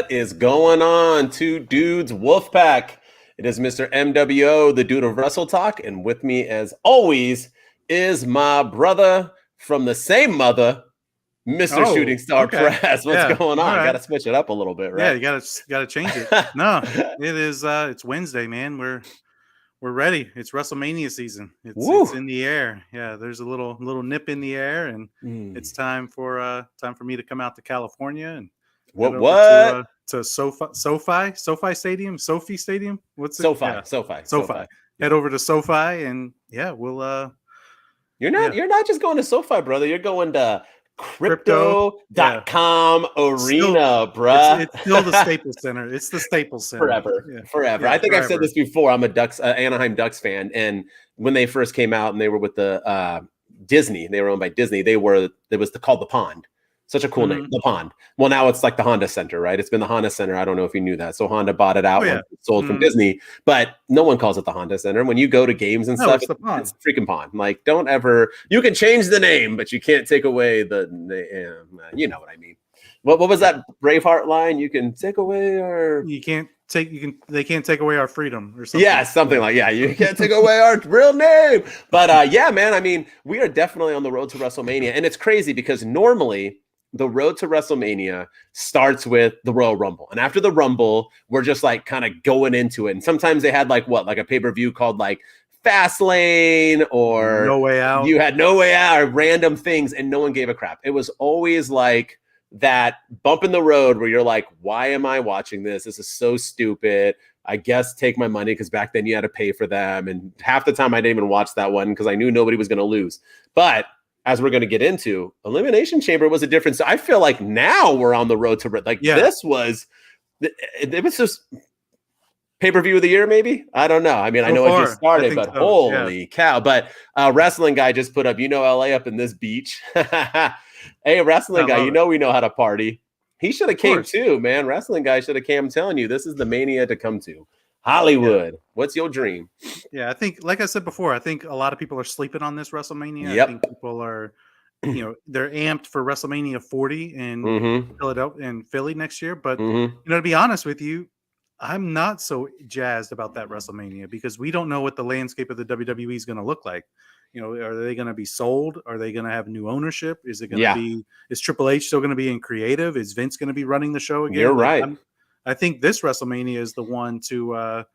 What is going on? Two Dudes Wolfpack. It is Mr. MWO, the dude of Wrestle Talk, and with me, as always, is my brother from the same mother, Mr. Shooting Star Press. What's going on? Got to switch it up a little bit, right? Yeah, you gotta change it. No, it is. It's Wednesday, man. We're ready. It's WrestleMania season. It's in the air. Yeah, there's a little nip in the air, and it's time for me to come out to California and to SoFi Stadium, Sophie Stadium. What's it? SoFi. Head over to SoFi, and yeah, we'll. You're not just going to SoFi, brother. You're going to Crypto.com arena, bruh. It's still the Staples Center. It's the Staples Center. Forever. Yeah, I think I've said this before. I'm a Anaheim Ducks fan. And when they first came out and they were with the Disney, they were owned by Disney. It was called The Pond. Such a cool name, The Pond. Well, now it's like the Honda Center, right? It's been the Honda Center. I don't know if you knew that. So Honda bought it out when it sold from Disney, but no one calls it the Honda Center. When you go to games and stuff, it's freaking Pond. Like, don't ever, you can change the name, but you can't take away the name. You know what I mean? What was that Braveheart line? You can take away our... They can't take away our freedom or something. Yeah, something like, you can't take away our real name. But yeah, man, I mean, we are definitely on the road to WrestleMania. And it's crazy because normally the road to WrestleMania starts with the Royal Rumble. And after the Rumble, we're just like kind of going into it. And sometimes they had like a pay-per-view called like Fastlane or No Way Out. You had No Way Out or random things and no one gave a crap. It was always like that bump in the road where you're like, why am I watching this? This is so stupid. I guess take my money because back then you had to pay for them. And half the time I didn't even watch that one because I knew nobody was going to lose. But as we're going to get into, Elimination Chamber was a difference. I feel like now we're on the road to this was, it was just pay-per-view of the year, maybe? I don't know. I mean, I know it just started, but holy cow. But wrestling guy just put up, LA up in this beach. Hey, wrestling guy, we know how to party. He should have came too, man. Wrestling guy should have came. I'm telling you, this is the mania to come to. Hollywood. Yeah. What's your dream? Yeah, I think, like I said before, I think a lot of people are sleeping on this WrestleMania. Yep. I think people are, they're amped for WrestleMania 40 in Philadelphia and Philly next year. But to be honest with you, I'm not so jazzed about that WrestleMania because we don't know what the landscape of the WWE is going to look like. Are they going to be sold? Are they going to have new ownership? Is it going to be? Is Triple H still going to be in creative? Is Vince going to be running the show again? You're right. I think this WrestleMania is the one to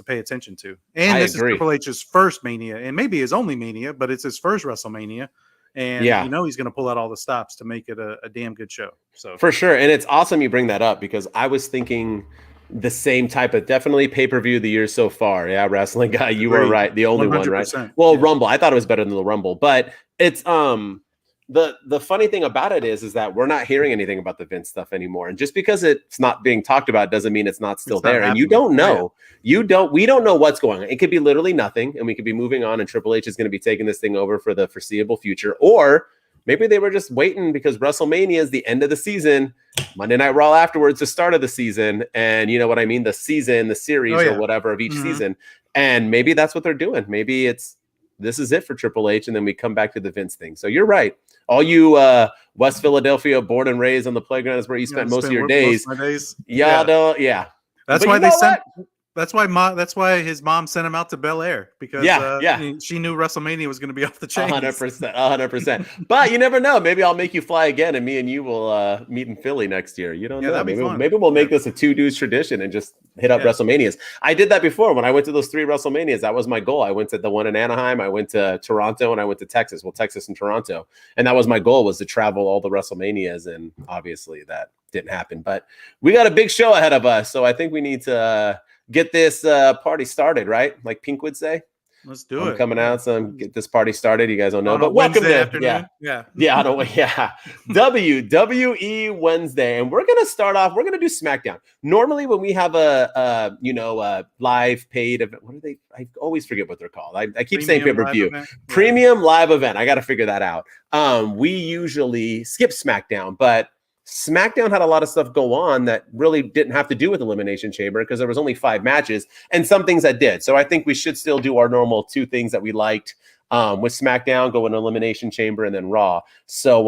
pay attention to. And this is Triple H's first Mania, and maybe his only Mania, but it's his first WrestleMania. And he's going to pull out all the stops to make it a damn good show. So for sure. And it's awesome you bring that up because I was thinking the same type of definitely pay-per-view of the year so far. Yeah, wrestling guy, you were right. The only 100%. One, right? Well, Rumble. I thought it was better than the Rumble, but it's the funny thing about it is that we're not hearing anything about the Vince stuff anymore. And just because it's not being talked about doesn't mean it's not still there. And you don't know. We don't know what's going on. It could be literally nothing, and we could be moving on, and Triple H is going to be taking this thing over for the foreseeable future. Or maybe they were just waiting because WrestleMania is the end of the season. Monday Night Raw afterwards, the start of the season. And you know what I mean? The series or whatever of each season. And maybe that's what they're doing. Maybe this is it for Triple H, and then we come back to the Vince thing. So you're right. All you West Philadelphia, born and raised on the playground is where you spent most of your days. That's why That's why his mom sent him out to Bel Air because she knew WrestleMania was going to be off the chain. 100%. But you never know. Maybe I'll make you fly again, and me and you will meet in Philly next year. You don't know. Maybe we'll make this a two dudes tradition and just hit up WrestleManias. I did that before when I went to those 3 WrestleManias. That was my goal. I went to the one in Anaheim, I went to Toronto, and I went to Texas. Well, Texas and Toronto, and that was my goal, was to travel all the WrestleManias, and obviously that didn't happen. But we got a big show ahead of us, so I think we need to get this party started, right? Like Pink would say. Let's do it. Coming out, so get this party started. You guys don't know, but welcome to afternoon. WWE Wednesday, and we're gonna start off. We're gonna do SmackDown. Normally, when we have a live paid event, what are they? I always forget what they're called. I keep saying pay-per-view, premium live event. I got to figure that out. We usually skip SmackDown, but SmackDown had a lot of stuff go on that really didn't have to do with Elimination Chamber because there was only 5 matches and some things that did. So I think we should still do our normal 2 things that we liked. with SmackDown going to Elimination Chamber and then Raw. So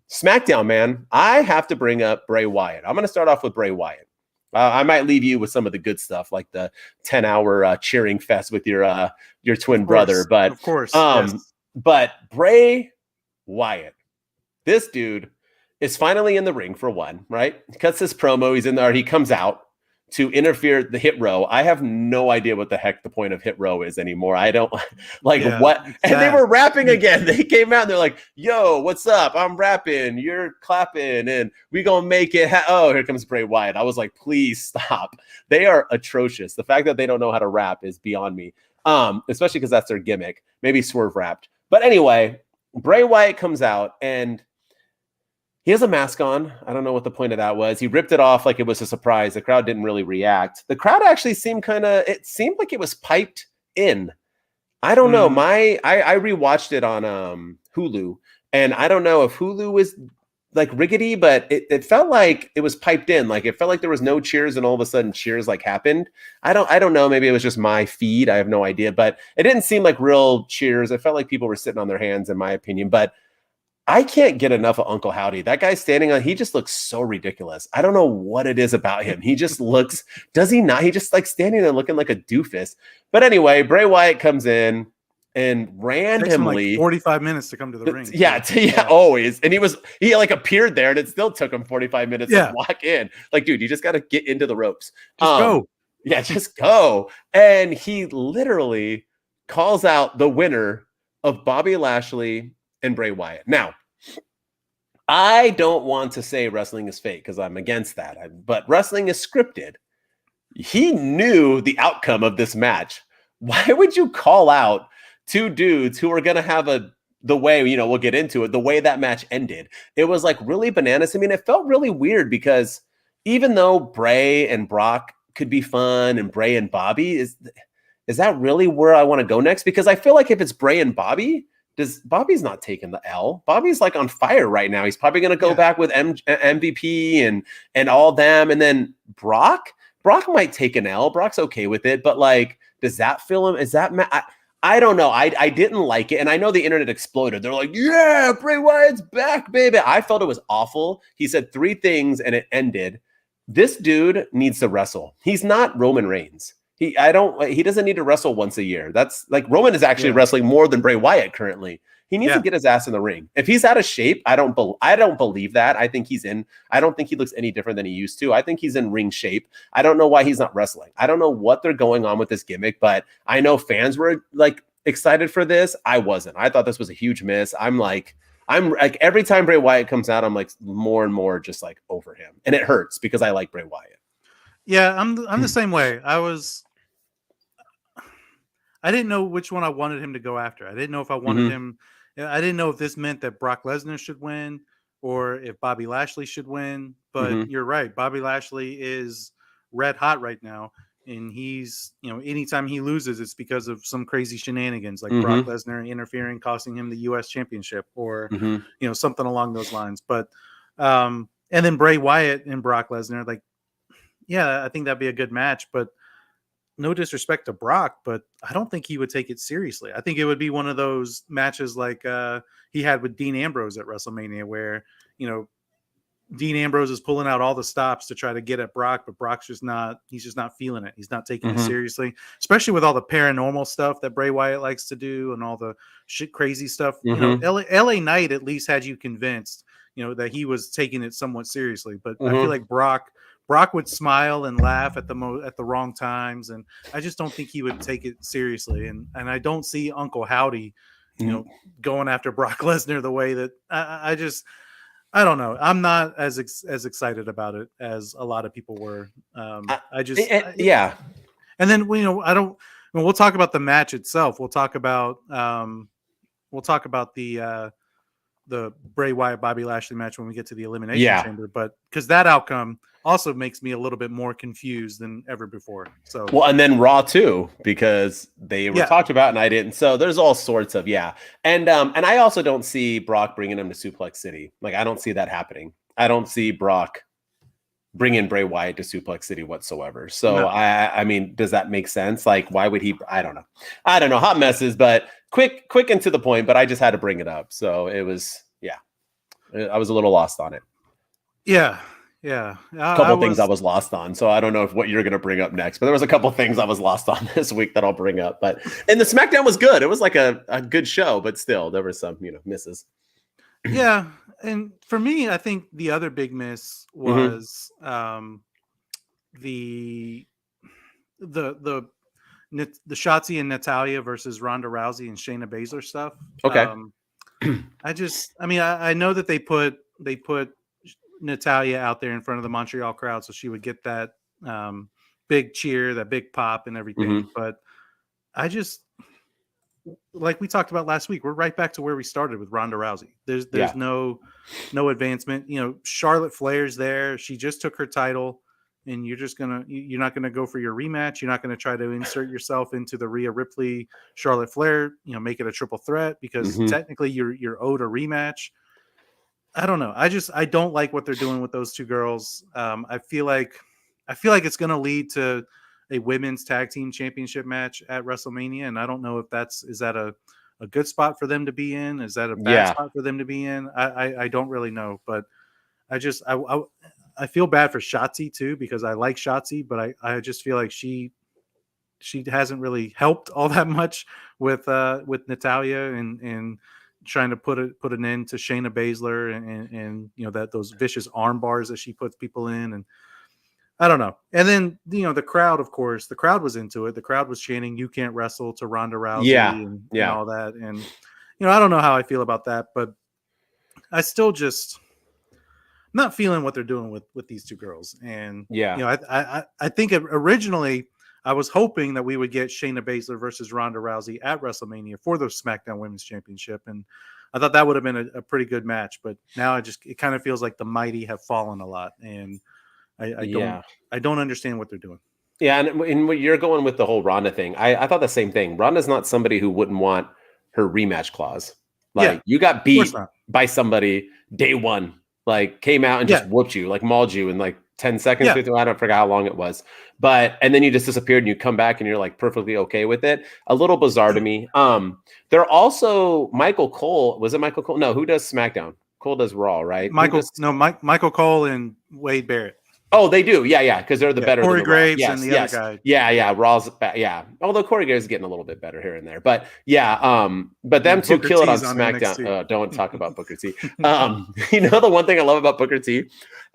SmackDown, man, I have to bring up Bray Wyatt. I'm going to start off with Bray Wyatt. I might leave you with some of the good stuff, like the 10-hour cheering fest with your twin brother. But of course, yes. But Bray Wyatt, this dude is finally in the ring for one, right? He cuts his promo. He's in there. He comes out to interfere the hit row. I have no idea what the heck the point of hit row is anymore. I don't what. Exactly. And they were rapping again. They came out and they're like, yo, what's up? I'm rapping. You're clapping. And we going to make it. Oh, here comes Bray Wyatt. I was like, please stop. They are atrocious. The fact that they don't know how to rap is beyond me. Especially because that's their gimmick. Maybe Swerve rapped. But anyway, Bray Wyatt comes out and he has a mask on. I don't know what the point of that was. He ripped it off like it was a surprise. The crowd didn't really react. The crowd actually seemed it seemed like it was piped in. I don't know. I rewatched it on Hulu, and I don't know if Hulu was like riggedy, but it felt like it was piped in. Like it felt like there was no cheers, and all of a sudden cheers like happened. I don't know. Maybe it was just my feed. I have no idea, but it didn't seem like real cheers. It felt like people were sitting on their hands, in my opinion. But I can't get enough of Uncle Howdy. That guy standing on, he just looks so ridiculous. I don't know what it is about him. He just looks, does he not? He just like standing there looking like a doofus. But anyway, Bray Wyatt comes in and randomly, it takes him like 45 minutes to come to the ring. Yeah, always. And he like appeared there and it still took him 45 minutes to walk in. Like, dude, you just got to get into the ropes. Just go. Yeah, just go. And he literally calls out the winner of Bobby Lashley and Bray Wyatt. Now, I don't want to say wrestling is fake because I'm against that, but wrestling is scripted. He knew the outcome of this match. Why would you call out two dudes who are going to have the way, we'll get into it, the way that match ended? It was like really bananas. I mean, it felt really weird because even though Bray and Brock could be fun and Bray and Bobby, is that really where I want to go next? Because I feel like if it's Bray and Bobby's not taking the L. Bobby's like on fire right now. He's probably going to go back with MVP and all them. And then Brock might take an L. Brock's okay with it. But like, does that feel him? Is that, I don't know. I didn't like it. And I know the internet exploded. They're like, yeah, Bray Wyatt's back, baby. I felt it was awful. He said 3 things and it ended. This dude needs to wrestle. He's not Roman Reigns. He doesn't need to wrestle once a year. That's like Roman is actually wrestling more than Bray Wyatt currently. He needs to get his ass in the ring. If he's out of shape, I don't believe that. I don't think he looks any different than he used to. I think he's in ring shape. I don't know why he's not wrestling. I don't know what they're going on with this gimmick, but I know fans were like excited for this. I wasn't. I thought this was a huge miss. I'm like every time Bray Wyatt comes out, I'm like more and more just like over him. And it hurts because I like Bray Wyatt. Yeah, I'm the same way. I didn't know which one I wanted him to go after. I didn't know if I wanted him. I didn't know if this meant that Brock Lesnar should win or if Bobby Lashley should win. But you're right. Bobby Lashley is red hot right now. And he's, anytime he loses, it's because of some crazy shenanigans like Brock Lesnar interfering, costing him the U.S. championship or, something along those lines. But, and then Bray Wyatt and Brock Lesnar, like, yeah, I think that'd be a good match. But no disrespect to Brock, but I don't think he would take it seriously. I think it would be one of those matches like he had with Dean Ambrose at WrestleMania where, Dean Ambrose is pulling out all the stops to try to get at Brock, but Brock's just not feeling it. He's not taking it seriously, especially with all the paranormal stuff that Bray Wyatt likes to do and all the shit crazy stuff. LA Knight at least had you convinced, that he was taking it somewhat seriously, but I feel like Brock would smile and laugh at the wrong times, and I just don't think he would take it seriously. And I don't see Uncle Howdy, going after Brock Lesnar the way that I don't know. I'm not as excited about it as a lot of people were. And then we'll talk about the match itself. We'll talk about the Bray Wyatt Bobby Lashley match when we get to the Elimination Chamber, but because that outcome also makes me a little bit more confused than ever before. So and then Raw too, because they were talked about and I didn't. So there's all sorts of and I also don't see Brock bringing him to Suplex City. Like I don't see that happening. I don't see Brock bringing Bray Wyatt to Suplex City whatsoever. So no. I mean, does that make sense? Like, why would he? I don't know. Hot messes, but quick and to the point, but I just had to bring it up. So it was, I was a little lost on it. Yeah. Yeah. A couple things I was lost on. So I don't know what you're going to bring up next, but there was a couple things I was lost on this week that I'll bring up. And the SmackDown was good. It was like a good show, but still there were some, misses. Yeah. And for me, I think the other big miss was the Shotzi and Natalya versus Ronda Rousey and Shayna Baszler stuff. Okay. I know that they put Natalya out there in front of the Montreal crowd so she would get that big cheer, that big pop and everything. But I just, like we talked about last week, we're right back to where we started with Ronda Rousey. There's no advancement. Charlotte Flair's there. She just took her title, and you're not gonna go for your rematch. You're not gonna try to insert yourself into the Rhea Ripley, Charlotte Flair, make it a triple threat because technically you're owed a rematch. I don't know. I don't like what they're doing with those two girls. I feel like it's gonna lead to a women's tag team championship match at WrestleMania. And I don't know if is that a good spot for them to be in? Is that a bad spot for them to be in? I don't really know, but I feel bad for Shotzi too, because I like Shotzi, but I just feel like she hasn't really helped all that much with Natalya and trying to put an end to Shayna Baszler and those vicious arm bars that she puts people in. And I don't know. And then, the crowd, of course, the crowd was into it. The crowd was chanting, "You can't wrestle" to Ronda Rousey and all that. And, I don't know how I feel about that, but I still just not feeling what they're doing with these two girls. And, I think originally I was hoping that we would get Shayna Baszler versus Ronda Rousey at WrestleMania for the SmackDown Women's Championship. And I thought that would have been a pretty good match, but now it kind of feels like the mighty have fallen a lot. And I don't understand what they're doing. Yeah, and what you're going with the whole Ronda thing, I thought the same thing. Ronda's not somebody who wouldn't want her rematch clause. Like you got beat by somebody day one, like came out and just whooped you, like mauled you in like 10 seconds. I don't forget how long it was, and then you just disappeared and you come back and you're like perfectly okay with it. A little bizarre to me. They're also Michael Cole. Was it Michael Cole? No, who does SmackDown? Cole does Raw, right? Michael Cole and Wade Barrett. Oh, they do. Yeah. Because they're the better. Corey Graves and the other guy. Yeah. Raw's although Corey Graves is getting a little bit better here and there. But but them two kill it on SmackDown. Don't talk about Booker T. The one thing I love about Booker T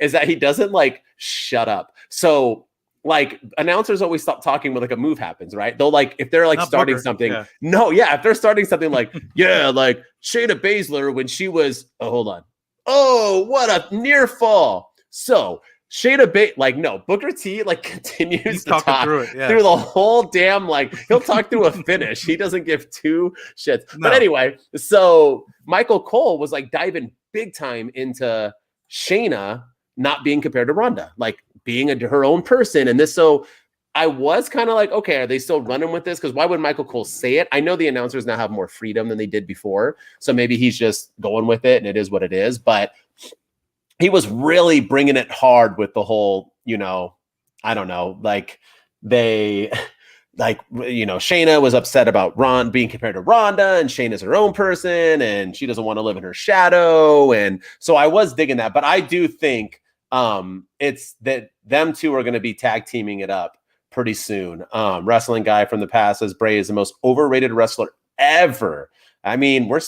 is that he doesn't like shut up. So like announcers always stop talking when like a move happens, right? They'll like if they're like not starting Booker. Something. Yeah. If they're starting something like like Shayna Baszler when she was hold on. Oh, what a near fall. So Shayna Booker T continues to talk through the whole damn he'll talk through a finish. He doesn't give two shits. No. But anyway, so Michael Cole was diving big time into Shayna not being compared to Ronda, being her own person. And this, so I was kind of okay, are they still running with this? Because why would Michael Cole say it? I know the announcers now have more freedom than they did before. So maybe he's just going with it and it is what it is. But he was really bringing it hard with the whole, I don't know, Shayna was upset about Ron being compared to Ronda, and Shayna's her own person, and she doesn't want to live in her shadow. And so I was digging that, but I do think it's that them two are going to be tag teaming it up pretty soon. Wrestling guy from the past says Bray is the most overrated wrestler ever. I mean, we're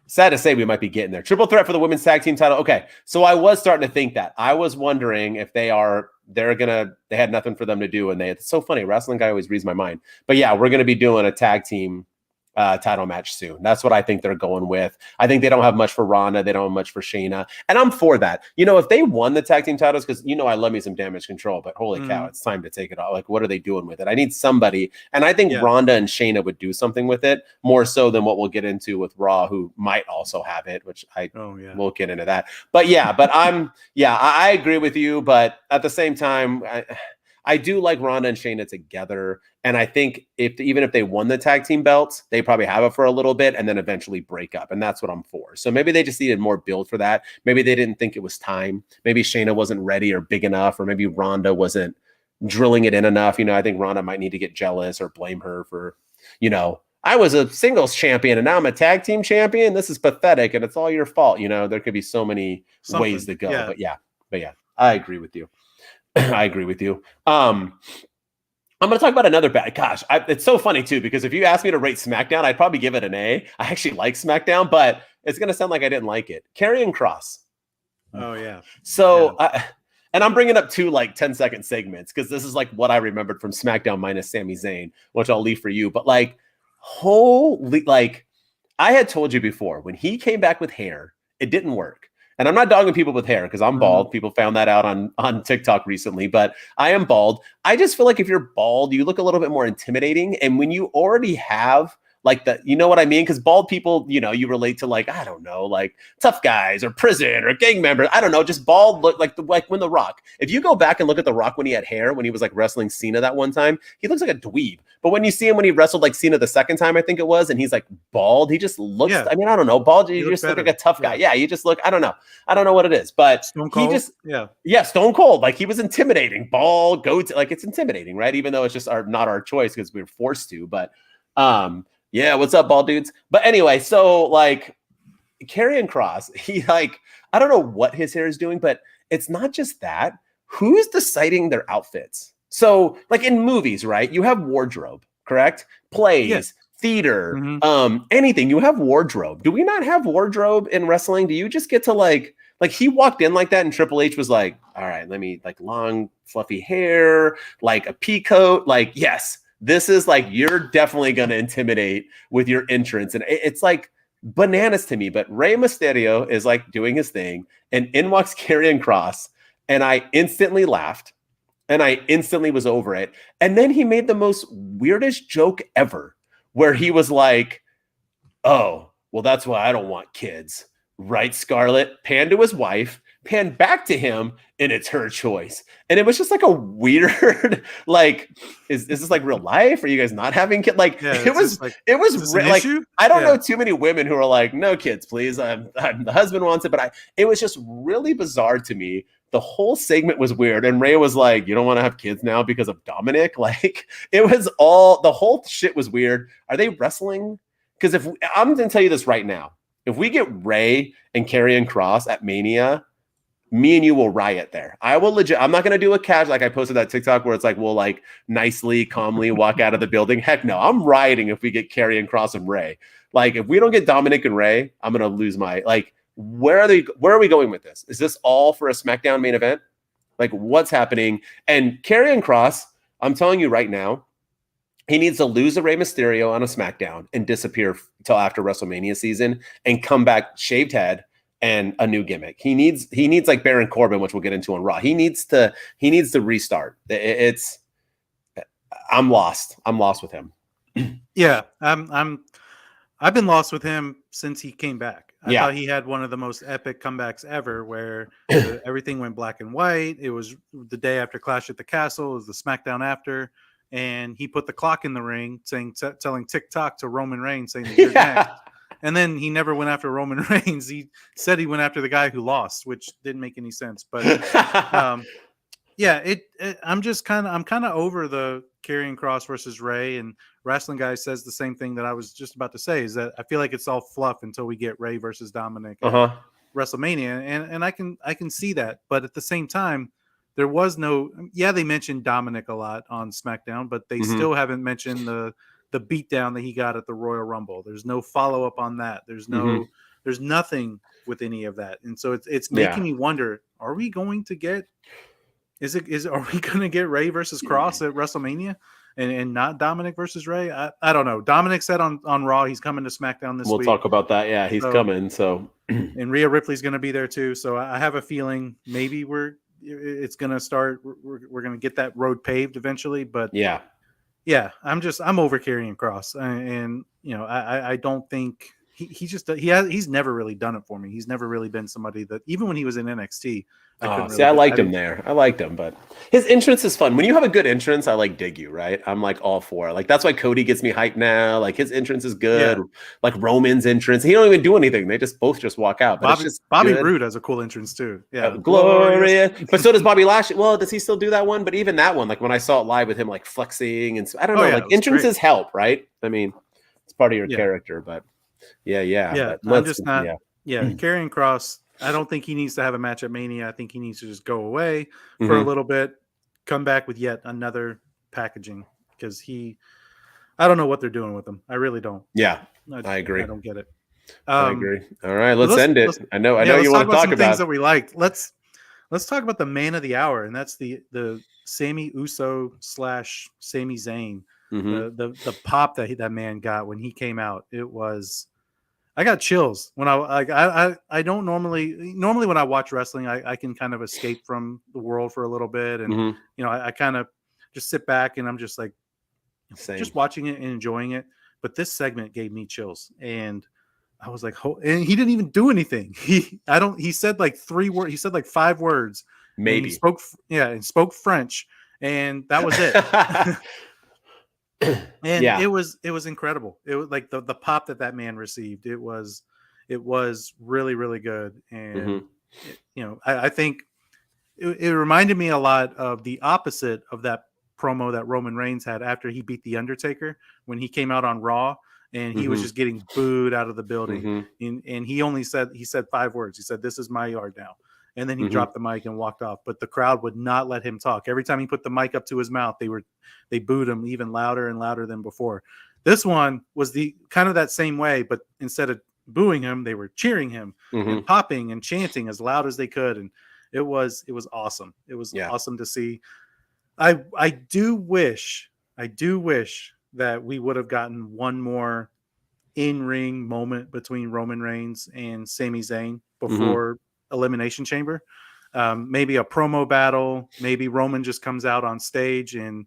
sad to say we might be getting there. Triple threat for the women's tag team title. Okay. So I was starting to think that. I was wondering if they had nothing for them to do. And it's so funny. Wrestling guy always reads my mind. But yeah, we're going to be doing a tag team title match soon. That's what I think they're going with. I think they don't have much for Ronda. They don't have much for Shayna. And I'm for that. If they won the tag team titles, because I love me some Damage Control, but holy cow, it's time to take it all. What are they doing with it? I need somebody. And I think Ronda and Shayna would do something with it more so than what we'll get into with Raw, who might also have it, which we'll get into that. But I agree with you. But at the same time, I do like Ronda and Shayna together. And I think even if they won the tag team belts, they probably have it for a little bit and then eventually break up. And that's what I'm for. So maybe they just needed more build for that. Maybe they didn't think it was time. Maybe Shayna wasn't ready or big enough, or maybe Ronda wasn't drilling it in enough. I think Ronda might need to get jealous or blame her for, I was a singles champion and now I'm a tag team champion. This is pathetic and it's all your fault. You know, there could be so many ways to go. But yeah, I agree with you. I agree with you. I'm going to talk about another bad. Gosh, it's so funny too, because if you asked me to rate SmackDown, I'd probably give it an A. I actually like SmackDown, but it's going to sound like I didn't like it. Karrion Kross. Oh yeah. So, and I'm bringing up 2 like 10-second segments because this is like what I remembered from SmackDown minus Sami Zayn, which I'll leave for you. But like, holy, like I had told you before, when he came back with hair, it didn't work. And I'm not dogging people with hair because I'm bald. People found that out on TikTok recently, but I am bald. I just feel like if you're bald, you look a little bit more intimidating. And when you already have like the, you know what I mean? Because bald people, you know, you relate to like, I don't know, like tough guys or prison or gang members. I don't know, just bald look like when The Rock. If you go back and look at The Rock when he had hair, when he was like wrestling Cena that one time, he looks like a dweeb. But when you see him when he wrestled like Cena the second time, I think it was, and he's like bald, he just looks, I mean, I don't know, bald, you just look like a tough guy. Yeah, you just look, I don't know what it is, but he just, Stone Cold, like he was intimidating, bald, goat, like it's intimidating, right? Even though it's just not our choice because we were forced to, but yeah, what's up, bald dudes? But anyway, so like Karrion Kross, he like, I don't know what his hair is doing, but it's not just that. Who's deciding their outfits? So like in movies, right? You have wardrobe, correct? Plays, theater, anything. You have wardrobe. Do we not have wardrobe in wrestling? Do you just get to like he walked in like that and Triple H was like, all right, let me like long, fluffy hair, like a pea coat, like, yes. This is like, you're definitely going to intimidate with your entrance. And it's like bananas to me. But Rey Mysterio is like doing his thing. And in walks Karrion Kross. And I instantly laughed. And I instantly was over it. And then he made the most weirdest joke ever. Where he was like, oh, well, that's why I don't want kids. Right, Scarlett? Pan to his wife. Pan back to him, and it's her choice. And it was just like a weird, like, is this like real life? Are you guys not having kids? Like, it was like I don't know too many women who are like, no kids, please. The husband wants it, but it was just really bizarre to me. The whole segment was weird, and Ray was like, you don't want to have kids now because of Dominic? Like, it was the whole shit was weird. Are they wrestling? Because I'm going to tell you this right now, if we get Ray and Karrion Kross at Mania, me and you will riot there. I will I'm not going to do a catch like I posted that TikTok where it's like, we'll like nicely, calmly walk out of the building. Heck no, I'm rioting if we get Karrion Kross and Ray. Like if we don't get Dominic and Ray, I'm going to lose my, like, where are we going with this? Is this all for a SmackDown main event? Like what's happening? And Karrion Kross, I'm telling you right now, he needs to lose a Rey Mysterio on a SmackDown and disappear until after WrestleMania season and come back shaved head and a new gimmick. He needs like Baron Corbin, which we'll get into on Raw. He needs to restart. I'm lost with him. Yeah, I've been lost with him since he came back. I thought he had one of the most epic comebacks ever where everything went black and white. It was the day after Clash at the Castle. It was the SmackDown after. And he put the clock in the ring telling TikTok to Roman Reigns saying that you're next. And then he never went after Roman Reigns. He said he went after the guy who lost, which didn't make any sense. But I'm kind of over the Karrion Kross versus Ray, and Wrestling Guy says the same thing that I was just about to say, is that I feel like it's all fluff until we get Ray versus Dominic at WrestleMania. And I can see that. But at the same time, there was they mentioned Dominic a lot on SmackDown, but they still haven't mentioned the beatdown that he got at the Royal Rumble. There's no follow-up on that. There's nothing with any of that. And so it's making me wonder, are we going to get Ray versus Kross at WrestleMania and not Dominic versus Ray? I don't know. Dominic said on Raw he's coming to SmackDown this week. We'll talk about that. Yeah, he's coming. So and Rhea Ripley's going to be there too. So I have a feeling maybe it's going to start. We're going to get that road paved eventually. But yeah, I'm over Karrion Kross, and I don't think he's never really done it for me. He's never really been somebody that, even when he was in NXT. I liked him there. I liked him, but his entrance is fun. When you have a good entrance, I like dig you, right? I'm like all for it. Like that's why Cody gets me hyped now. Like his entrance is good. Yeah. Like Roman's entrance, he don't even do anything. They both walk out. But Bobby Roode has a cool entrance too. Yeah, glorious. But so does Bobby Lashley. Well, does he still do that one? But even that one, like when I saw it live with him, like flexing and I don't know. Like entrances help, right? I mean, It's part of your character, but yeah. But I'm just not. Yeah, Karrion Kross. I don't think he needs to have a match at Mania. I think he needs to just go away for a little bit, come back with yet another packaging because I don't know what they're doing with him. I really don't. Yeah, I agree. I don't get it. I agree. All right, let's end it. I know you want to talk about things that we liked. Let's talk about the man of the hour, and that's the Sami Uso / Sami Zayn. The pop that man got when he came out. I got chills when I don't normally when I watch wrestling, I can kind of escape from the world for a little bit. And, I kind of just sit back and I'm just like, just watching it and enjoying it. But this segment gave me chills and I was like, and he didn't even do anything. He said like 3 words. He said like 5 words. Maybe and spoke French and that was it. And it was incredible. It was like the pop that man received. It was really, really good. And I think it reminded me a lot of the opposite of that promo that Roman Reigns had after he beat The Undertaker when he came out on Raw and he was just getting booed out of the building. And he said 5 words. He said, "This is my yard now." And then he dropped the mic and walked off. But the crowd would not let him talk. Every time he put the mic up to his mouth, they booed him even louder and louder than before. This one was the kind of that same way, but instead of booing him, they were cheering him and popping and chanting as loud as they could. And it was awesome. It was awesome to see. I do wish that we would have gotten one more in-ring moment between Roman Reigns and Sami Zayn before Elimination Chamber. Maybe a promo battle. Maybe Roman just comes out on stage and,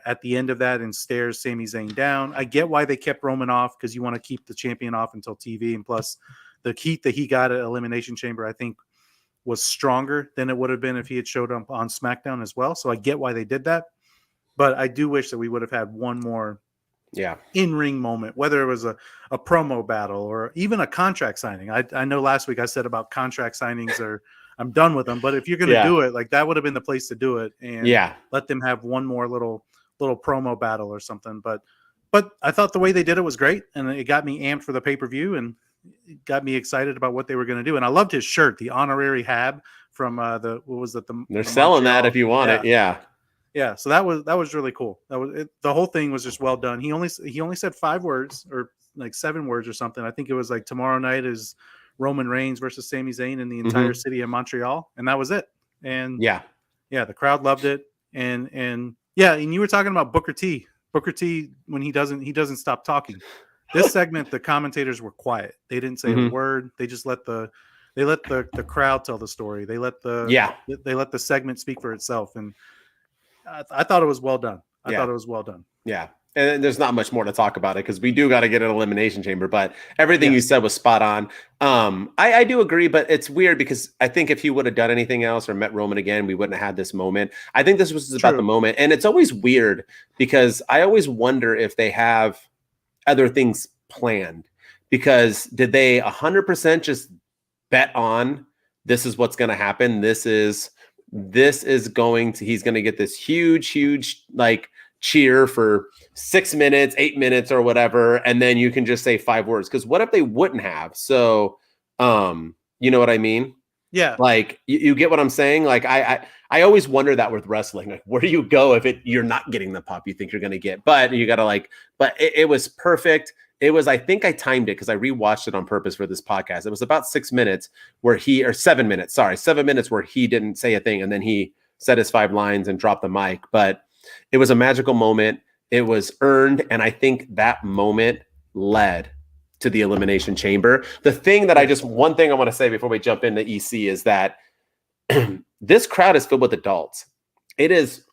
at the end of that and stares Sami Zayn down. I get why they kept Roman off because you want to keep the champion off until TV. And plus, the heat that he got at Elimination Chamber, I think, was stronger than it would have been if he had showed up on SmackDown as well. So I get why they did that. But I do wish that we would have had one more in-ring moment, whether it was a promo battle or even a contract signing. I know last week I said about contract signings I'm done with them, but if you're going to do it, like that would have been the place to do it and let them have one more little promo battle or something. But I thought the way they did it was great and it got me amped for the pay-per-view and it got me excited about what they were going to do. And I loved his shirt, the honorary Hab from they're selling that if you want it. Yeah, so that was really cool. That was it, the whole thing was just well done. He only said 5 words or like 7 words or something. I think it was like tomorrow night is Roman Reigns versus Sami Zayn in the entire city of Montreal, and that was it. And the crowd loved it. And you were talking about Booker T. Booker T when he doesn't stop talking. This segment, the commentators were quiet. They didn't say a word. They just let the crowd tell the story. They let the segment speak for itself. And I thought it was well done. I thought it was well done. Yeah. And there's not much more to talk about it because we do got to get an Elimination Chamber, but everything you said was spot on. I do agree, but it's weird because I think if he would have done anything else or met Roman again, we wouldn't have had this moment. I think this was about the moment. And it's always weird because I always wonder if they have other things planned because did they 100% just bet on this is what's going to happen? He's going to get this huge like cheer for 6 minutes, 8 minutes or whatever. And then you can just say 5 words. Cause what if they wouldn't have? So, you know what I mean? Yeah. Like you get what I'm saying? Like I always wonder that with wrestling, like where do you go if you're not getting the pop you think you're going to get, but you got to but it was perfect. It was, I think I timed it because I rewatched it on purpose for this podcast. It was about 6 minutes where 7 minutes where he didn't say a thing. And then he said his 5 lines and dropped the mic, but it was a magical moment. It was earned. And I think that moment led to the Elimination Chamber. The thing that one thing I want to say before we jump into EC is that this crowd is filled with adults. It is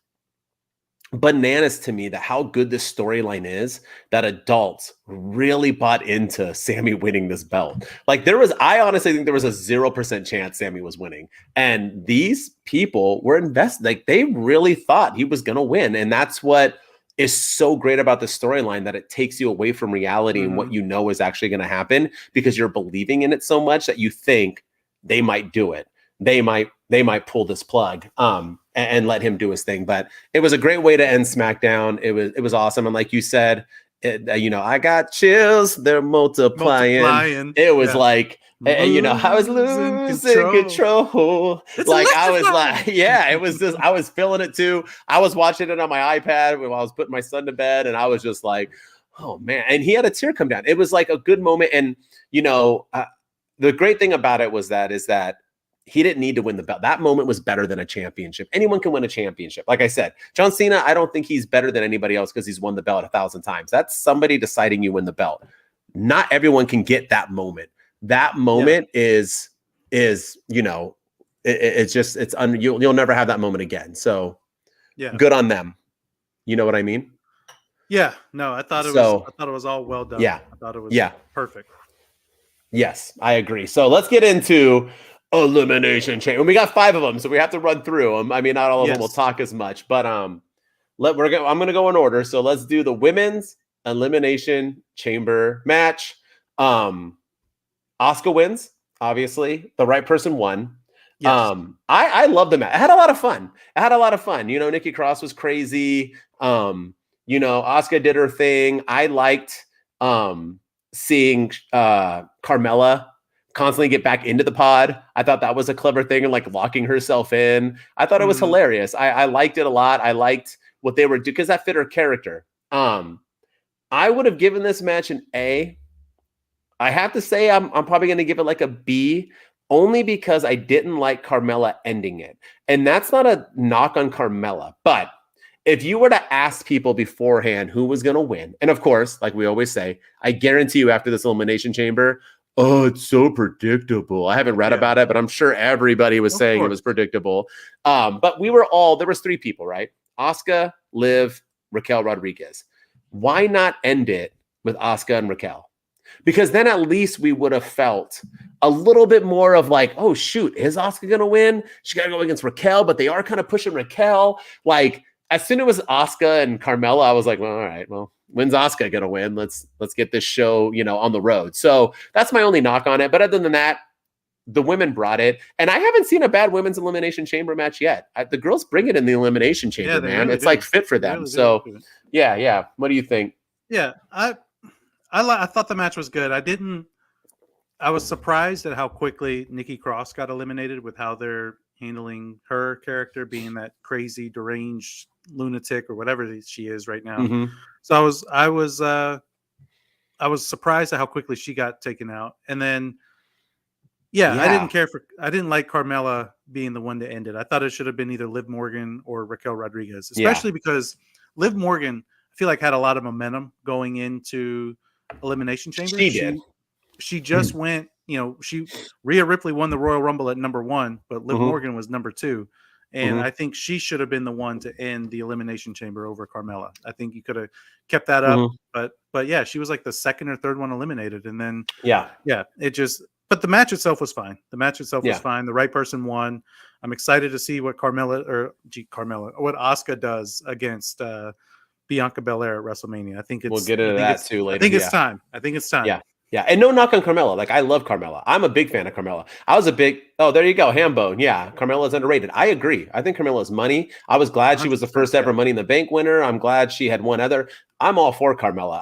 bananas to me that how good this storyline is that adults really bought into Sami winning this belt. Like I honestly think there was a 0% chance Sami was winning. And these people were invested. Like they really thought he was going to win. And that's what is so great about the storyline, that it takes you away from reality and what you know is actually going to happen because you're believing in it so much that you think they might do it. They might pull this plug and let him do his thing. But it was a great way to end SmackDown. It was awesome. And like you said, I got chills. They're multiplying. It was like, I was losing control. It's like I was electrifying. like, it was just, I was feeling it too. I was watching it on my iPad while I was putting my son to bed, and I was just like, oh man. And he had a tear come down. It was like a good moment. And the great thing about it is that he didn't need to win the belt. That moment was better than a championship. Anyone can win a championship. Like I said, John Cena, I don't think he's better than anybody else because he's won the belt 1,000 times. That's somebody deciding you win the belt. Not everyone can get that moment. That moment is you'll never have that moment again. So good on them. You know what I mean? Yeah. No, I thought it was all well done. Yeah. I thought it was perfect. Yes, I agree. So let's get into Elimination Chamber. We got 5 of them, so we have to run through them. I mean, not all of them will talk as much, but I'm going to go in order. So let's do the women's Elimination Chamber match. Asuka wins, obviously. The right person won. Yes. I love the match. I had a lot of fun. Nikki Cross was crazy. Asuka did her thing. I liked seeing Carmella constantly get back into the pod. I thought that was a clever thing, and like locking herself in. I thought it was hilarious. I liked it a lot. I liked what they were doing because that fit her character. I would have given this match an A. I have to say I'm probably going to give it like a B, only because I didn't like Carmella ending it. And that's not a knock on Carmella, but if you were to ask people beforehand who was going to win, and of course, like we always say, I guarantee you after this Elimination Chamber, oh, it's so predictable. I haven't read about it, but I'm sure everybody was saying it was predictable. But there was 3 people, right? Asuka, Liv, Raquel Rodriguez. Why not end it with Asuka and Raquel? Because then at least we would have felt a little bit more of like, oh shoot, is Asuka going to win? She got to go against Raquel, but they are kind of pushing Raquel. Like, as soon as it was Asuka and Carmella, I was like, well, all right, well, when's Asuka going to win? Let's get this show, on the road. So that's my only knock on it. But other than that, the women brought it. And I haven't seen a bad women's Elimination Chamber match yet. The girls bring it in the Elimination Chamber, man. Really it's like fit for them. Really so yeah. What do you think? Yeah, I thought the match was good. I was surprised at how quickly Nikki Cross got eliminated with how they're handling her character being that crazy, deranged lunatic or whatever she is right now. Mm-hmm. So I was surprised at how quickly she got taken out. And then, I didn't like Carmella being the one to end it. I thought it should have been either Liv Morgan or Raquel Rodriguez, especially because Liv Morgan, I feel like, had a lot of momentum going into Elimination Chamber. She just went, Rhea Ripley won the Royal Rumble at number 1, but Liv Morgan was number 2. And I think she should have been the one to end the Elimination Chamber over Carmella. I think you could have kept that up. But yeah, she was like the 2nd or 3rd one eliminated. And then, but the match itself was fine. Was fine. The right person won. I'm excited to see what what Asuka does against Bianca Belair at WrestleMania. We'll get into that too later. I think it's time. Yeah. And no knock on Carmella. Like, I love Carmella. I'm a big fan of Carmella. There you go. Hambone. Yeah. Carmella's underrated. I agree. I think Carmella's money. I was glad she was the first ever Money in the Bank winner. I'm glad she had one other. I'm all for Carmella.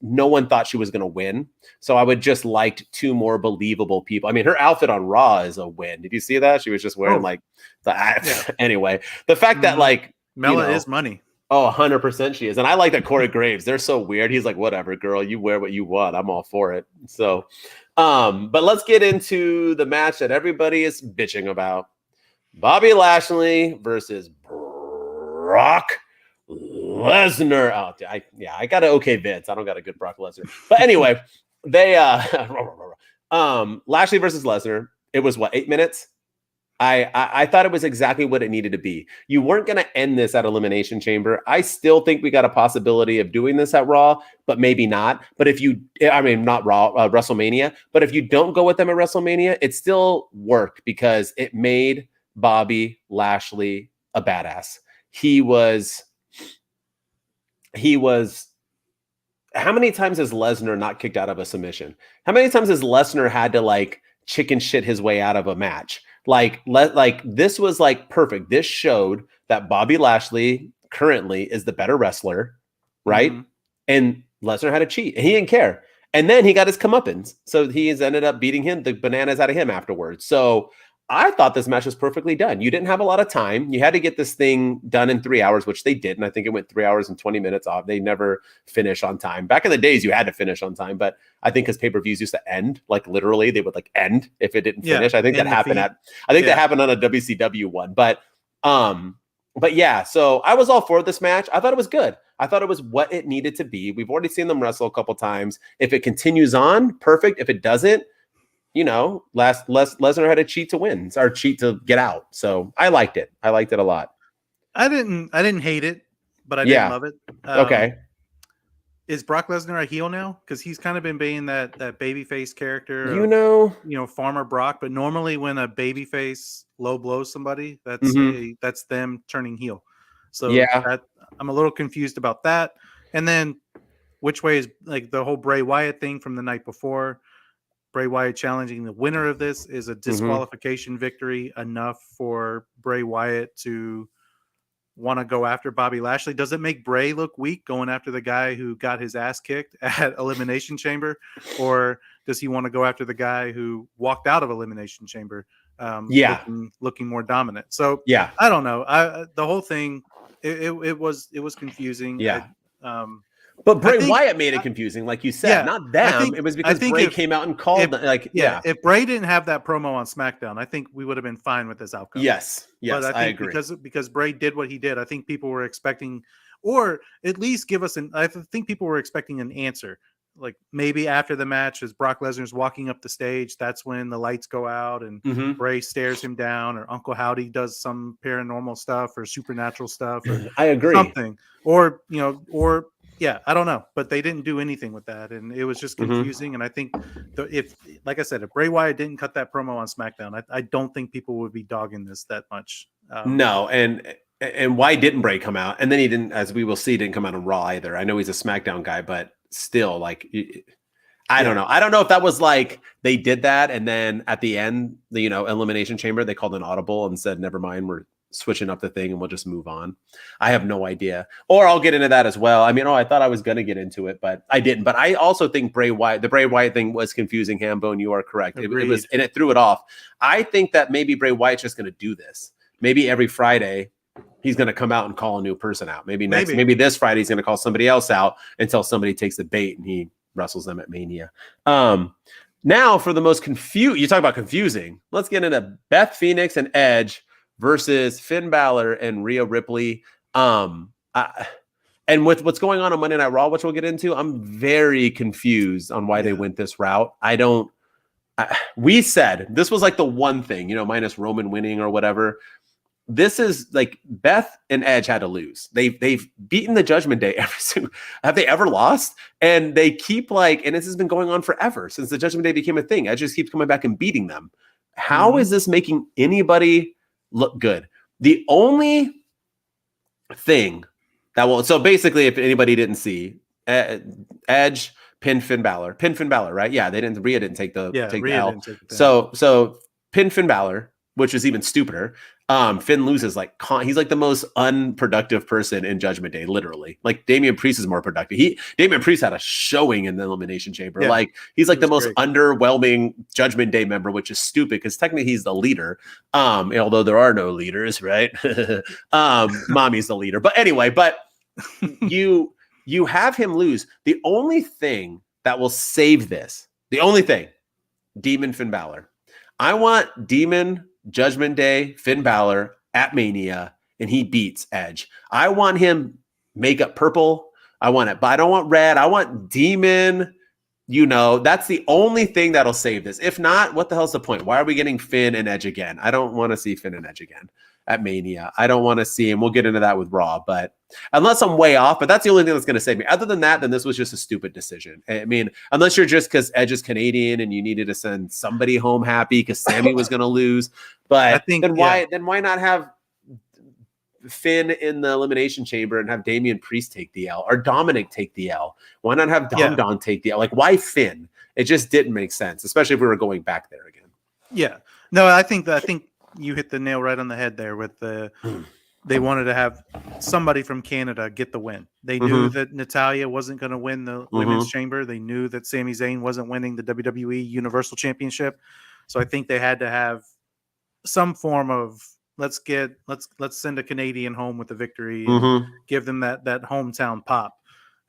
No one thought she was going to win. So I would just liked 2 more believable people. I mean, her outfit on Raw is a win. Did you see that? She was just wearing anyway, the fact that Mella is money. Oh, 100% she is. And I like that Corey Graves. They're so weird. He's like, whatever, girl, you wear what you want. I'm all for it. So, but let's get into the match that everybody is bitching about. Bobby Lashley versus Brock Lesnar. Oh, I got an okay Vince. I don't got a good Brock Lesnar. But anyway, they Lashley versus Lesnar. It was 8 minutes? I thought it was exactly what it needed to be. You weren't going to end this at Elimination Chamber. I still think we got a possibility of doing this at Raw, but maybe not. But not Raw, WrestleMania. But if you don't go with them at WrestleMania, it still worked because it made Bobby Lashley a badass. He was. How many times has Lesnar not kicked out of a submission? How many times has Lesnar had to chicken shit his way out of a match? This was perfect. This showed that Bobby Lashley currently is the better wrestler, right? Mm-hmm. And Lesnar had to cheat, and he didn't care. And then he got his comeuppance. So he has ended up beating the bananas out of him afterwards. So I thought this match was perfectly done. You didn't have a lot of time. You had to get this thing done in 3 hours, which they did. And I think it went 3 hours and 20 minutes off. They never finish on time. Back in the days, you had to finish on time. But I think because pay-per-views used to end, like literally, they would like end if it didn't finish. I think that happened that happened on a WCW one. But yeah, so I was all for this match. I thought it was good. I thought it was what it needed to be. We've already seen them wrestle a couple times. If it continues on, perfect. If it doesn't, Lesnar had to cheat to win or cheat to get out. So I liked it. I liked it a lot. I didn't hate it, but I didn't love it. Okay. Is Brock Lesnar a heel now? Because he's kind of been being that babyface character. Farmer Brock. But normally when a babyface low blows somebody, that's them turning heel. So I'm a little confused about that. And then which way is like the whole Bray Wyatt thing from the night before? Bray Wyatt challenging the winner of this is a disqualification victory enough for Bray Wyatt to want to go after Bobby Lashley? Does it make Bray look weak going after the guy who got his ass kicked at Elimination Chamber? Or does he want to go after the guy who walked out of Elimination Chamber looking more dominant? So I don't know. The whole thing, it was confusing. Yeah. But Bray Wyatt made it confusing, like you said, not them. It was because Bray came out and called. If Bray didn't have that promo on SmackDown, I think we would have been fine with this outcome. Yes, but I agree. Because Bray did what he did, I think people were expecting, or at least give us I think people were expecting an answer. Like maybe after the match, as Brock Lesnar's walking up the stage, that's when the lights go out and Bray stares him down, or Uncle Howdy does some paranormal stuff or supernatural stuff. Or I agree. Something, I don't know, but they didn't do anything with that, and it was just confusing. And I think if Bray Wyatt didn't cut that promo on SmackDown, I don't think people would be dogging this that much. No, and why didn't Bray come out? And then he didn't, as we will see, didn't come out on Raw either. I know he's a SmackDown guy, but still, like, I don't know. I don't know if that was like they did that, and then at the end, the Elimination Chamber, they called an audible and said, "Never mind, we're switching up the thing and we'll just move on." I have no idea. Or I'll get into that as well. I mean, I thought I was going to get into it, but I didn't. But I also think the Bray Wyatt thing was confusing, Hambone. You are correct. It was, and it threw it off. I think that maybe Bray Wyatt's just going to do this. Maybe every Friday he's going to come out and call a new person out. Maybe this Friday he's going to call somebody else out until somebody takes the bait and he wrestles them at Mania. Now for the most you talk about confusing. Let's get into Beth Phoenix and Edge versus Finn Balor and Rhea Ripley. And with what's going on Monday Night Raw, which we'll get into, I'm very confused on why they went this route. We said this was like the one thing, minus Roman winning or whatever. This is like Beth and Edge had to lose. They've beaten the Judgment Day have they ever lost? And they keep and this has been going on forever since the Judgment Day became a thing. Edge just keeps coming back and beating them. How is this making anybody look good? The only thing so basically, if anybody didn't see, Edge pinned Finn Balor, right? Yeah, Rhea didn't take the L. So pinned Finn Balor, which is even stupider. Finn loses he's like the most unproductive person in Judgment Day, literally. Like Damian Priest is more productive. Damian Priest had a showing in the Elimination Chamber. Yeah, he's like the most underwhelming Judgment Day member, which is stupid because technically he's the leader. Although there are no leaders, right? Mommy's the leader. But anyway, you have him lose. The only thing that will save this, Demon Finn Balor. I want Demon Judgment Day Finn Balor at Mania, and he beats Edge. I want him makeup purple. I want it, but I don't want red. I want Demon. That's the only thing that'll save this. If not, what the hell's the point? Why are we getting Finn and Edge again? I don't want to see Finn and Edge again at Mania. I don't want to see him. We'll get into that with Raw, but unless I'm way off, but that's the only thing that's going to save me. Other than that, then this was just a stupid decision. I mean, unless you're just because Edge is Canadian and you needed to send somebody home happy because Sammy was going to lose. But I think why not have Finn in the Elimination Chamber and have Damian Priest take the L or Dominic take the L? Why not have Don take the L? Why Finn? It just didn't make sense, especially if we were going back there again. Yeah. No, I think you hit the nail right on the head there with they wanted to have somebody from Canada get the win. They knew that Natalya wasn't going to win the Women's Chamber. They knew that Sami Zayn wasn't winning the WWE Universal Championship. So I think they had to have some form of let's send a Canadian home with a victory and give them that hometown pop.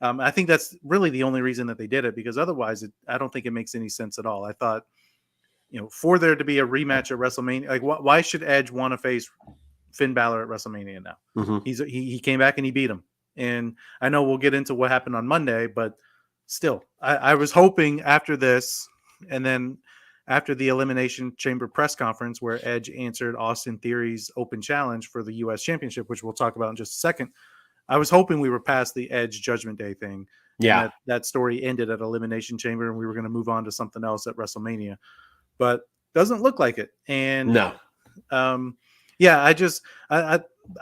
I think that's really the only reason that they did it, because otherwise I don't think it makes any sense at all. I thought, for there to be a rematch at WrestleMania, like why should Edge want to face Finn Balor at WrestleMania now? He came back and he beat him. And I know we'll get into what happened on Monday, but still, I was hoping after this, and then after the Elimination Chamber press conference where Edge answered Austin Theory's open challenge for the U.S. Championship, which we'll talk about in just a second, I was hoping we were past the Edge Judgment Day thing. Yeah. That story ended at Elimination Chamber and we were going to move on to something else at WrestleMania. But doesn't look like it. And no. Yeah, I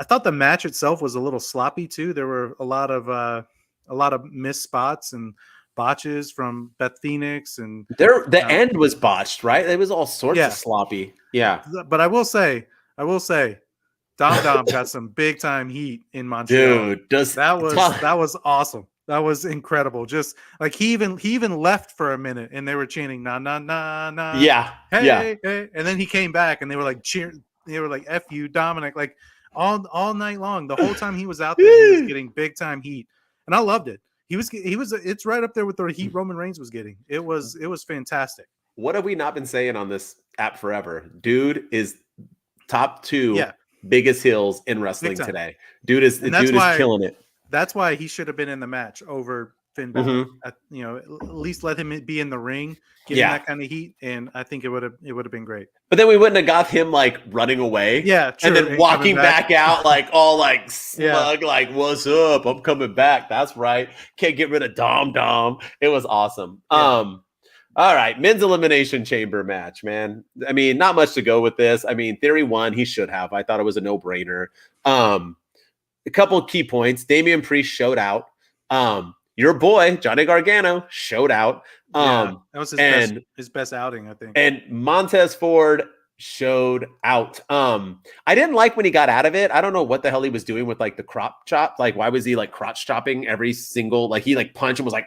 thought the match itself was a little sloppy too. There were a lot of missed spots and botches from Beth Phoenix, and the end was botched, right? It was all sorts of sloppy. Yeah. But I will say, Dom got some big time heat in Montreal. Dude, that was awesome. That was incredible. Just like he even left for a minute and they were chanting na na na na. Yeah. Hey. And then he came back and they were like cheering. They were like F you, Dominic, like all night long. The whole time he was out there, he was getting big time heat. And I loved it. It's right up there with the heat Roman Reigns was getting. It was fantastic. What have we not been saying on this app forever? Dude is top 2 biggest heels in wrestling today. Dude is killing it. That's why he should have been in the match over Finn Balor. At least let him be in the ring, getting that kind of heat, and I think it would have been great. But then we wouldn't have got him like running away, and then walking back out like all like smug, like "What's up? I'm coming back." That's right. Can't get rid of Dom. It was awesome. All right, men's elimination chamber match, man. I mean, not much to go with this. I mean, Theory won. He should have. I thought it was a no-brainer. A couple of key points. Damian Priest showed out. Your boy, Johnny Gargano, showed out. That was his best outing, I think. And Montez Ford showed out. I didn't like when he got out of it. I don't know what the hell he was doing with like the crotch chop. Like, why was he like crotch chopping every single, like he like punched and was like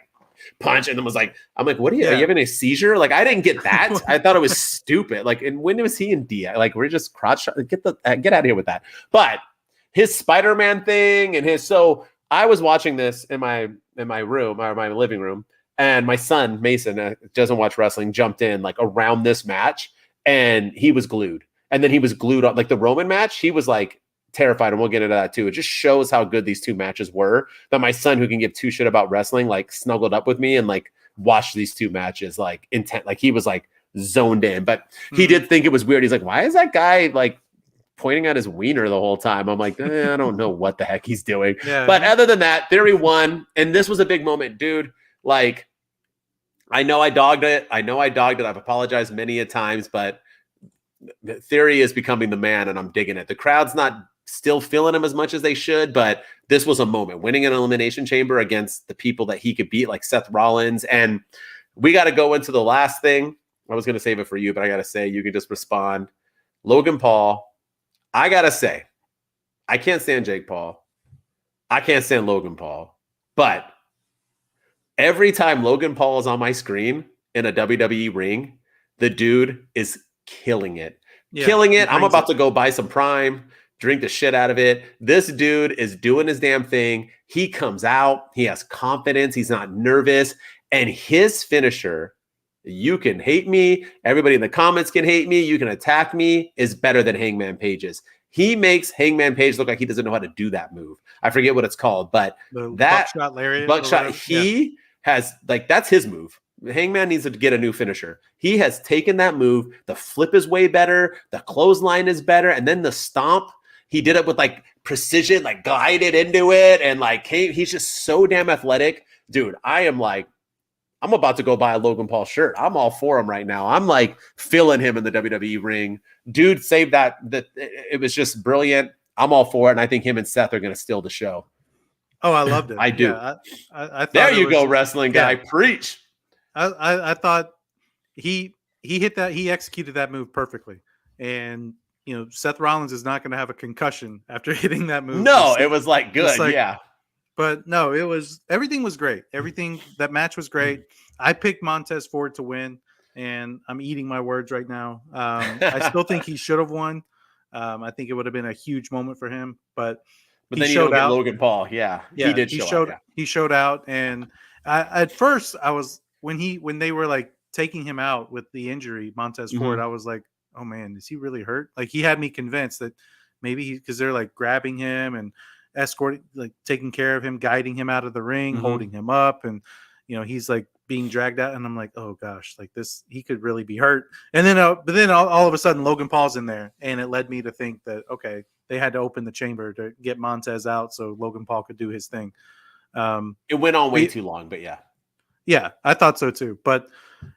punch and then was like, I'm like, what are you having a seizure? Like, I didn't get that. I thought it was stupid. Like, and when was he in DX? Like, we're just crotch get out of here with that. But his Spider-Man thing and so I was watching this in my room or my living room, and my son Mason doesn't watch wrestling, jumped in like around this match, and he was glued. And then he was glued on like the Roman match. He was like terrified, and we'll get into that too. It just shows how good these two matches were. That my son, who can give two shit about wrestling, like snuggled up with me and like watched these two matches like intent. Like he was like zoned in, but he did think it was weird. He's like, why is that guy like pointing at his wiener the whole time? I'm like, I don't know what the heck he's doing. But other than that, Theory won, and this was a big moment, dude. Like, I know I dogged it. I've apologized many a times, but Theory is becoming the man, and I'm digging it. The crowd's not still feeling him as much as they should, but this was a moment. Winning an Elimination Chamber against the people that he could beat, like Seth Rollins. And we got to go into the last thing. I was going to save it for you, but I got to say, you can just respond. Logan Paul. I got to say, I can't stand Jake Paul. I can't stand Logan Paul. But every time Logan Paul is on my screen in a WWE ring, the dude is killing it. Killing it. I'm about to go buy some Prime, drink the shit out of it. This dude is doing his damn thing. He comes out. He has confidence. He's not nervous. And his finisher, you can hate me. Everybody in the comments can hate me. You can attack me, is better than Hangman Page's. He makes Hangman Page look like he doesn't know how to do that move. I forget what it's called, but that buckshot lariat. Buckshot, he has like, that's his move. Hangman needs to get a new finisher. He has taken that move. The flip is way better. The clothesline is better. And then the stomp, he did it with like precision, like glided into it. And like, he's just so damn athletic. Dude, I'm about to go buy a Logan Paul shirt. I'm all for him right now. I'm like feeling him in the WWE ring. Dude, save that. It was just brilliant. I'm all for it. And I think him and Seth are going to steal the show. Oh, I loved it. I do. Yeah, I there you go, wrestling guy. Preach. I thought he hit that. He executed that move perfectly. And Seth Rollins is not going to have a concussion after hitting that move. No, it was like good. Yeah. But no, everything was great. That match was great. I picked Montez Ford to win, and I'm eating my words right now. I still think he should have won. I think it would have been a huge moment for him, but then you don't get Logan Paul. Yeah, he did show out. He showed out, and at first I was when they were like taking him out with the injury, Montez Ford. I was like, oh man, is he really hurt? Like he had me convinced that maybe because they're like grabbing him and escorting, like taking care of him, guiding him out of the ring, holding him up, and he's like being dragged out, and I'm like, oh gosh, like this, he could really be hurt. And then but then all of a sudden Logan Paul's in there, and it led me to think that okay, they had to open the chamber to get Montez out so Logan Paul could do his thing. It went on way too long, but yeah, I thought so too. But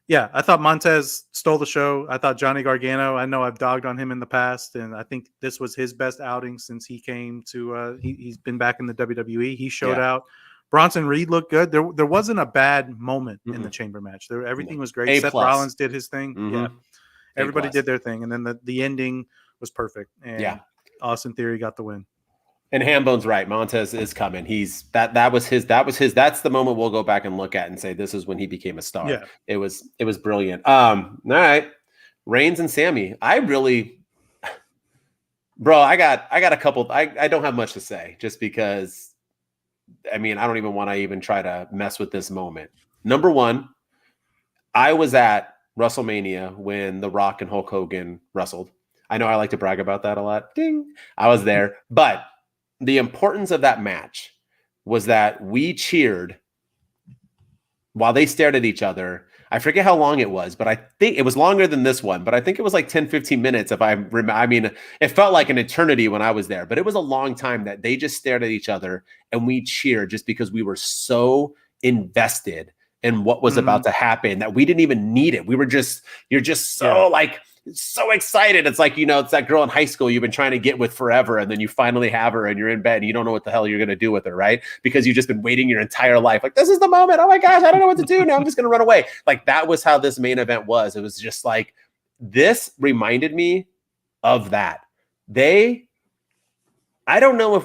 yeah, I thought Montez stole the show. I thought Johnny Gargano, I know I've dogged on him in the past, and I think this was his best outing since he came to he's been back in the WWE. He showed out. Bronson Reed looked good. There wasn't a bad moment in the chamber match. Everything was great. Seth Rollins did his thing. Yeah. Everybody did their thing. And then the ending was perfect. And Austin Theory got the win. And Hambone's right. Montez is coming. That was his. That's the moment we'll go back and look at and say this is when he became a star. Yeah. It was brilliant. All right. Reigns and Sammy. I got a couple. I don't have much to say just because I don't even want to even try to mess with this moment. Number one, I was at WrestleMania when The Rock and Hulk Hogan wrestled. I know I like to brag about that a lot. Ding. I was there. But the importance of that match was that we cheered while they stared at each other. I forget how long it was, but I think it was longer than this one, but I think it was like 10, 15 minutes. If I remember, it felt like an eternity when I was there, but it was a long time that they just stared at each other and we cheered just because we were so invested in what was about to happen that we didn't even need it. You're just so so excited. It's like, it's that girl in high school you've been trying to get with forever, and then you finally have her and you're in bed and you don't know what the hell you're going to do with her, right? Because you've just been waiting your entire life. Like, this is the moment. Oh my gosh, I don't know what to do now. I'm just going to run away. Like, that was how this main event was. It was just like, this reminded me of that. I don't know if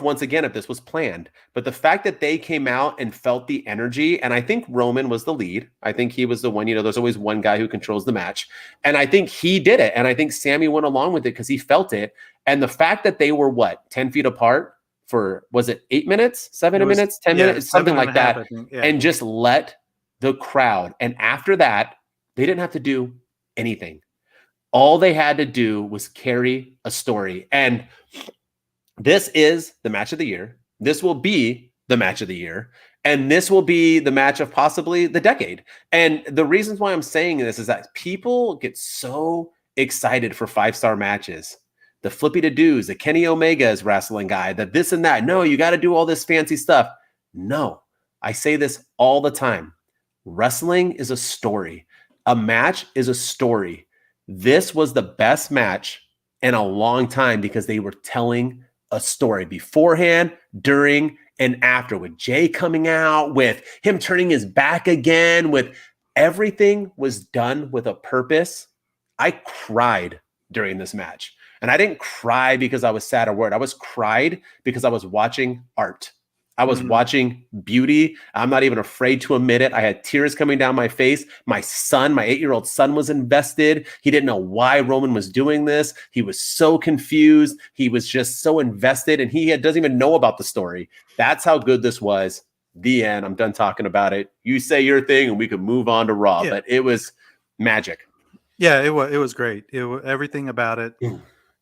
this was planned, but the fact that they came out and felt the energy, and I think Roman was the lead. I think he was the one, there's always one guy who controls the match. And I think he did it. And I think Sammy went along with it because he felt it. And the fact that they were 10 feet apart for, was it 8 minutes, 7 minutes, 10 minutes, something like that. And just let the crowd. And after that, they didn't have to do anything. All they had to do was carry a story. And this is the match of the year. This will be the match of the year. And this will be the match of possibly the decade. And the reasons why I'm saying this is that people get so excited for 5-star matches. The Flippy to Do's, the Kenny Omega's wrestling guy, the this and that. No, you got to do all this fancy stuff. No, I say this all the time. Wrestling is a story. A match is a story. This was the best match in a long time because they were telling a story beforehand, during, and after, with Jay coming out, with him turning his back again, with everything was done with a purpose. I cried during this match. And I didn't cry because I was sad or worried. I was cried because I was watching art. I was watching beauty. I'm not even afraid to admit it. I had tears coming down my face. My 8-year-old son was invested. He didn't know why Roman was doing this. He was so confused. He was just so invested, and he doesn't even know about the story. That's how good this was. The end. I'm done talking about it. You say your thing, and we could move on to Raw. But it was magic. Yeah, it was great. Everything about it.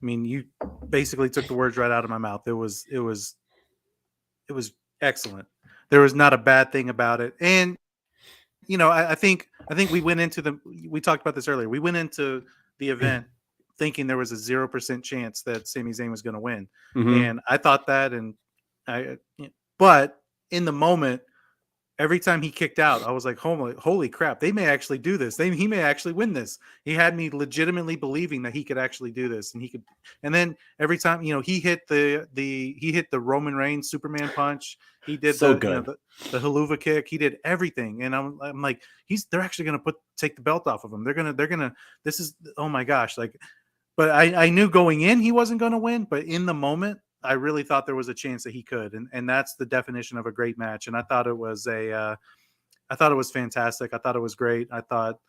You basically took the words right out of my mouth. It was excellent. There was not a bad thing about it. And I think we went into we talked about this earlier. We went into the event thinking there was a 0% chance that Sami Zayn was going to win. And I thought that, but in the moment, every time he kicked out, I was like, holy crap, they may actually do this. He may actually win this. He had me legitimately believing that he could actually do this, and then every time, he hit the Roman Reigns Superman punch. He did the haluva kick. He did everything. And I'm like, they're actually going to take the belt off of him. They're going to, this is, oh my gosh. but I knew going in he wasn't going to win. But in the moment, I really thought there was a chance that he could, and that's the definition of a great match. And I thought it was I thought it was fantastic. I thought it was great. I thought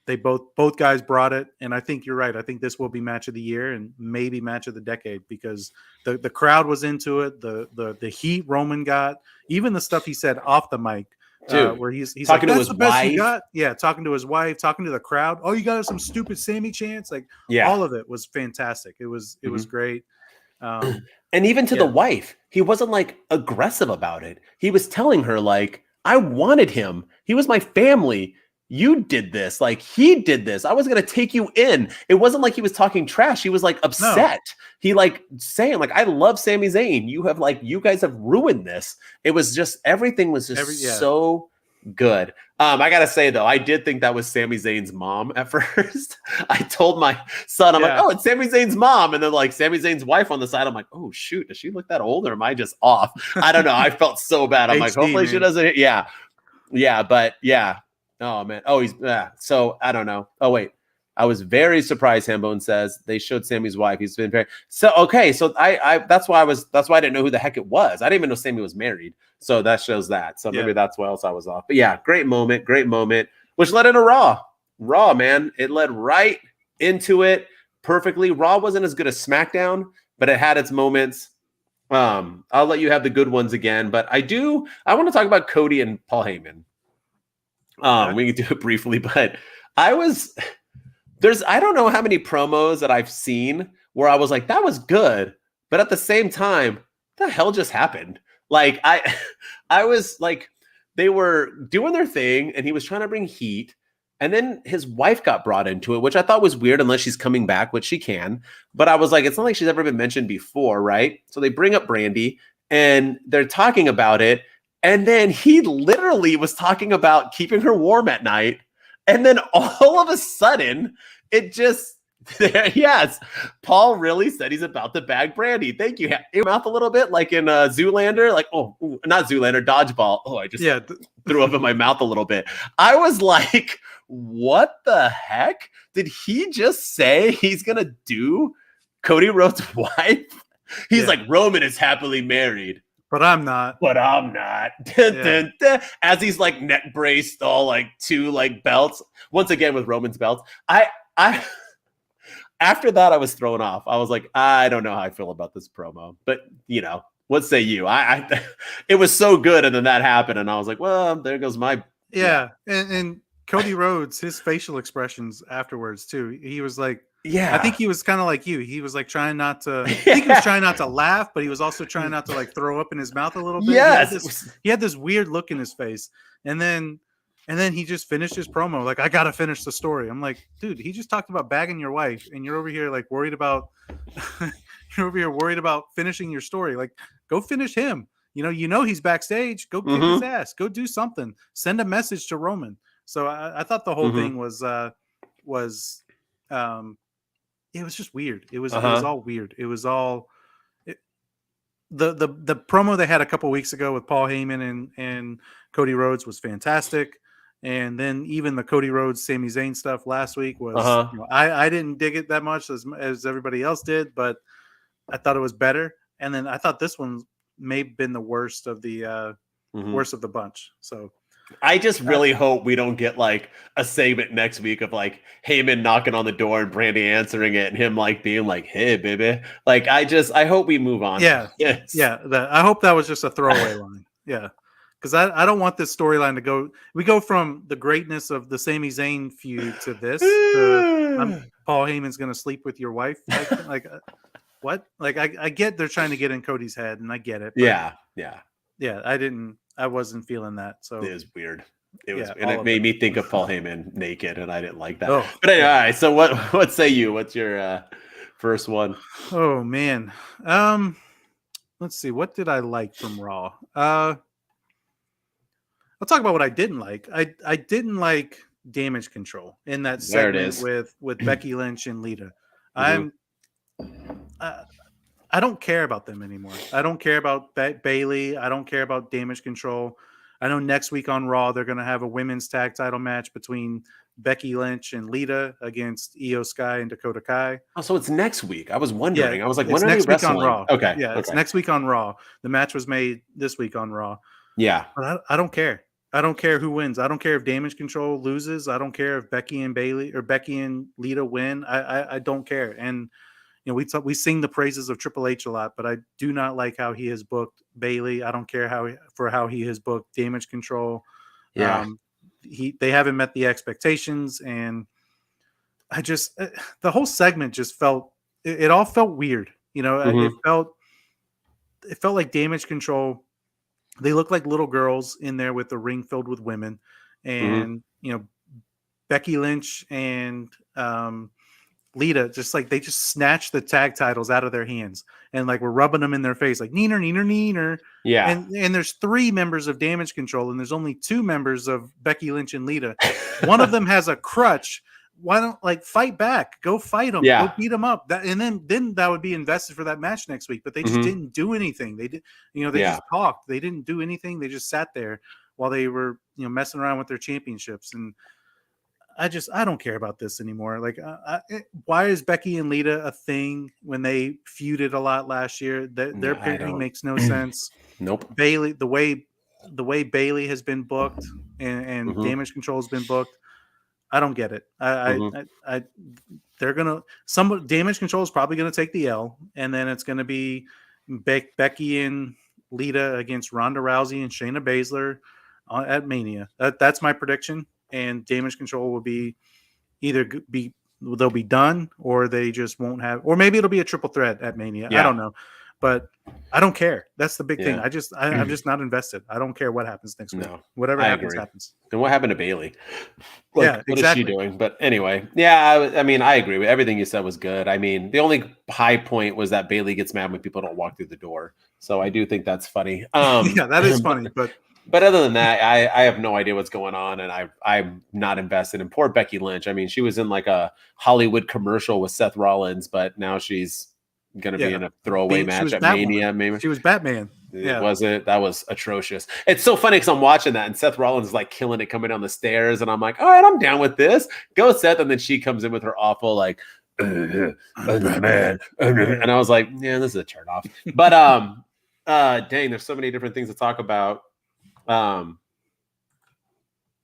they both guys brought it, and I think you're right. I think this will be match of the year and maybe match of the decade because the crowd was into it. The heat Roman got, even the stuff he said off the mic, where he's talking like, to his wife. You got? Yeah, talking to his wife, talking to the crowd. Oh, you got some stupid Sammy chants. Like all of it was fantastic. It was great. And even to the wife, he wasn't like aggressive about it. He was telling her like, I wanted him. He was my family. You did this. Like he did this. I was going to take you in. It wasn't like he was talking trash. He was like upset. No. He like saying like, I love Sami Zayn. You guys have ruined this. It was just, everything was just so good. I got to say though, I did think that was Sami Zayn's mom at first. I told my son, I'm like, oh, it's Sami Zayn's mom. And then like Sami Zayn's wife on the side. I'm like, oh shoot, does she look that old or am I just off? I don't know. I felt so bad. I'm like, hopefully she doesn't. Yeah. But yeah. Oh man. Oh, so I don't know. Oh wait. I was very surprised. Hambone says they showed Sammy's wife. He's been very okay. So that's why I didn't know who the heck it was. I didn't even know Sammy was married. So that shows that. So maybe that's why else I was off. But yeah, great moment, which led into Raw. Raw, man. It led right into it perfectly. Raw wasn't as good as SmackDown, but it had its moments. I'll let you have the good ones again, but I want to talk about Cody and Paul Heyman. We can do it briefly, but I don't know how many promos that I've seen where I was like, that was good. But at the same time, what the hell just happened? Like I was like, they were doing their thing and he was trying to bring heat. And then his wife got brought into it, which I thought was weird unless she's coming back, which she can. But I was like, it's not like she's ever been mentioned before, right? So they bring up Brandy and they're talking about it. And then he literally was talking about keeping her warm at night. And then all of a sudden, it just, yes, Paul really said he's about to bag Brandy. Thank you. Your mouth a little bit like in Zoolander, like, not Zoolander, Dodgeball. Oh, I just threw up in my mouth a little bit. I was like, what the heck? Did he just say he's going to do Cody Rhodes' wife? He's like, Roman is happily married. But I'm not. Dun, dun. As he's like neck braced, all like two like belts. Once again with Roman's belts. I after that I was thrown off. I was like, I don't know how I feel about this promo. But what say you? I it was so good, and then that happened, and I was like, well, there goes my And Cody Rhodes, his facial expressions afterwards too. He was like, I think he was kind of like you. He was like trying not to. I think he was trying not to laugh, but he was also trying not to like throw up in his mouth a little bit. Yes, he had this weird look in his face, and then he just finished his promo like, I gotta finish the story. I'm like, dude, he just talked about bagging your wife, and you're over here like worried about finishing your story. Like, go finish him. He's backstage. Go kick his ass. Go do something. Send a message to Roman. So I thought the whole thing was it was just weird. It was all weird. It was all the promo they had a couple weeks ago with Paul Heyman and Cody Rhodes was fantastic. And then even the Cody Rhodes, Sami Zayn stuff last week was I didn't dig it that much as everybody else did, but I thought it was better. And then I thought this one may have been the worst of the bunch. So I just really hope we don't get like a segment next week of like Heyman knocking on the door and Brandy answering it and him like being like, hey, baby. Like, I hope we move on. Yeah. Yes. Yeah. I hope that was just a throwaway line. Yeah. Because I don't want this storyline to go. We go from the greatness of the Sami Zayn feud to this. Paul Heyman's going to sleep with your wife. Like what? Like, I get they're trying to get in Cody's head and I get it. Yeah. I wasn't feeling that. So it was weird. It made me think of Paul Heyman naked, and I didn't like that. Oh, but anyway, all right. So what say you? What's your first one? Oh man. Let's see. What did I like from Raw? I'll talk about what I didn't like. I didn't like Damage Control in that segment with Becky Lynch and Lita. I don't care about them anymore. I don't care about Bayley. I don't care about Damage Control. I know next week on Raw, they're going to have a women's tag title match between Becky Lynch and Lita against Io Sky and Dakota Kai. Oh, so it's next week. I was wondering. I was like, when are next they week on wrestling? Raw. Okay. Yeah, it's next week on Raw. The match was made this week on Raw. Yeah. But I don't care. I don't care who wins. I don't care if Damage Control loses. I don't care if Becky and Lita win. I don't care. And we sing the praises of Triple H a lot, but I do not like how he has booked Bayley. I don't care how he has booked Damage Control. Yeah. They haven't met the expectations, and I just the whole segment just felt it all felt weird. It felt like Damage Control. They look like little girls in there with the ring filled with women, and Becky Lynch and Lita they just snatched the tag titles out of their hands and we're rubbing them in their face like neener, neener, neener. Yeah. And there's 3 members of Damage Control and there's only 2 members of Becky Lynch and Lita. One of them has a crutch. Why don't fight back? Go fight them. Yeah. Go beat them up. And then that would be invested for that match next week. But they just didn't do anything. They did. They just talked. They didn't do anything. They just sat there while they were messing around with their championships. And I don't care about this anymore. Why is Becky and Lita a thing when they feuded a lot last year? Their pairing makes no sense. Nope. Bayley, the way Bayley has been booked and Damage Control has been booked. I don't get it. Damage Control is probably going to take the L, and then it's going to be Becky and Lita against Ronda Rousey and Shayna Baszler at Mania. That's my prediction. And Damage Control will be they'll be done, or they just won't have, or maybe it'll be a triple threat at Mania. Yeah. I don't know, but I don't care. That's the big thing. I'm just not invested. I don't care what happens next week. Whatever happens, happens. And what happened to Bayley? What is she doing? But anyway, I mean, I agree with everything you said was good. I mean, the only high point was that Bayley gets mad when people don't walk through the door. So I do think that's funny. That is funny, But other than that, I have no idea what's going on, and I'm not invested in poor Becky Lynch. I mean, she was in a Hollywood commercial with Seth Rollins, but now she's going to be in a throwaway match at Mania. Maybe she was Batman. Was it? That was atrocious. It's so funny because I'm watching that, and Seth Rollins is killing it coming down the stairs, and I'm like, all right, I'm down with this. Go, Seth, and then she comes in with her awful man, and I was like, yeah, this is a turn off. But dang, there's so many different things to talk about.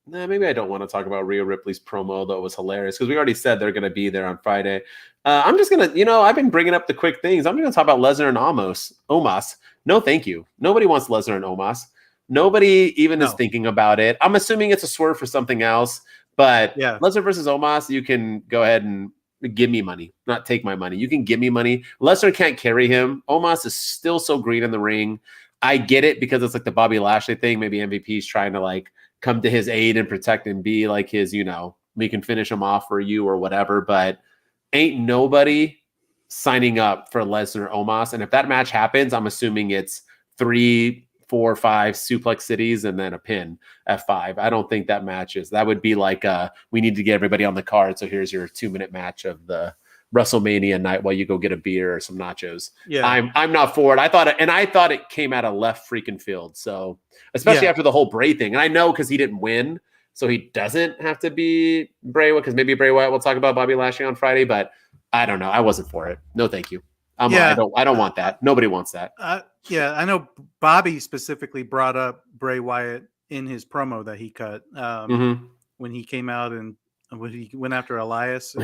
Maybe I don't want to talk about Rhea Ripley's promo, though it was hilarious because we already said they're going to be there on Friday. I'm just going to, I've been bringing up the quick things. I'm going to talk about Lesnar and Omos. No, thank you. Nobody wants Lesnar and Omos. Nobody even is thinking about it. I'm assuming it's a swerve for something else, but Lesnar versus Omos, you can go ahead and give me money, not take my money. You can give me money. Lesnar can't carry him. Omos is still so green in the ring. I get it because it's the Bobby Lashley thing. Maybe MVP is trying to come to his aid and protect and be his, we can finish him off for you or whatever, but ain't nobody signing up for Lesnar Omos. And if that match happens, I'm assuming it's 3, 4, 5 suplex cities and then a pin at 5. I don't think that matches. That would be we need to get everybody on the card. So here's your 2-minute match of the WrestleMania night while you go get a beer or some nachos. Yeah, I'm not for it. I thought it came out of left freaking field. So especially after the whole Bray thing, and I know because he didn't win, so he doesn't have to be Bray Wyatt. Because maybe Bray Wyatt will talk about Bobby Lashley on Friday, but I don't know. I wasn't for it. No, thank you. I don't want that. Nobody wants that. I know Bobby specifically brought up Bray Wyatt in his promo that he cut when he came out and when he went after Elias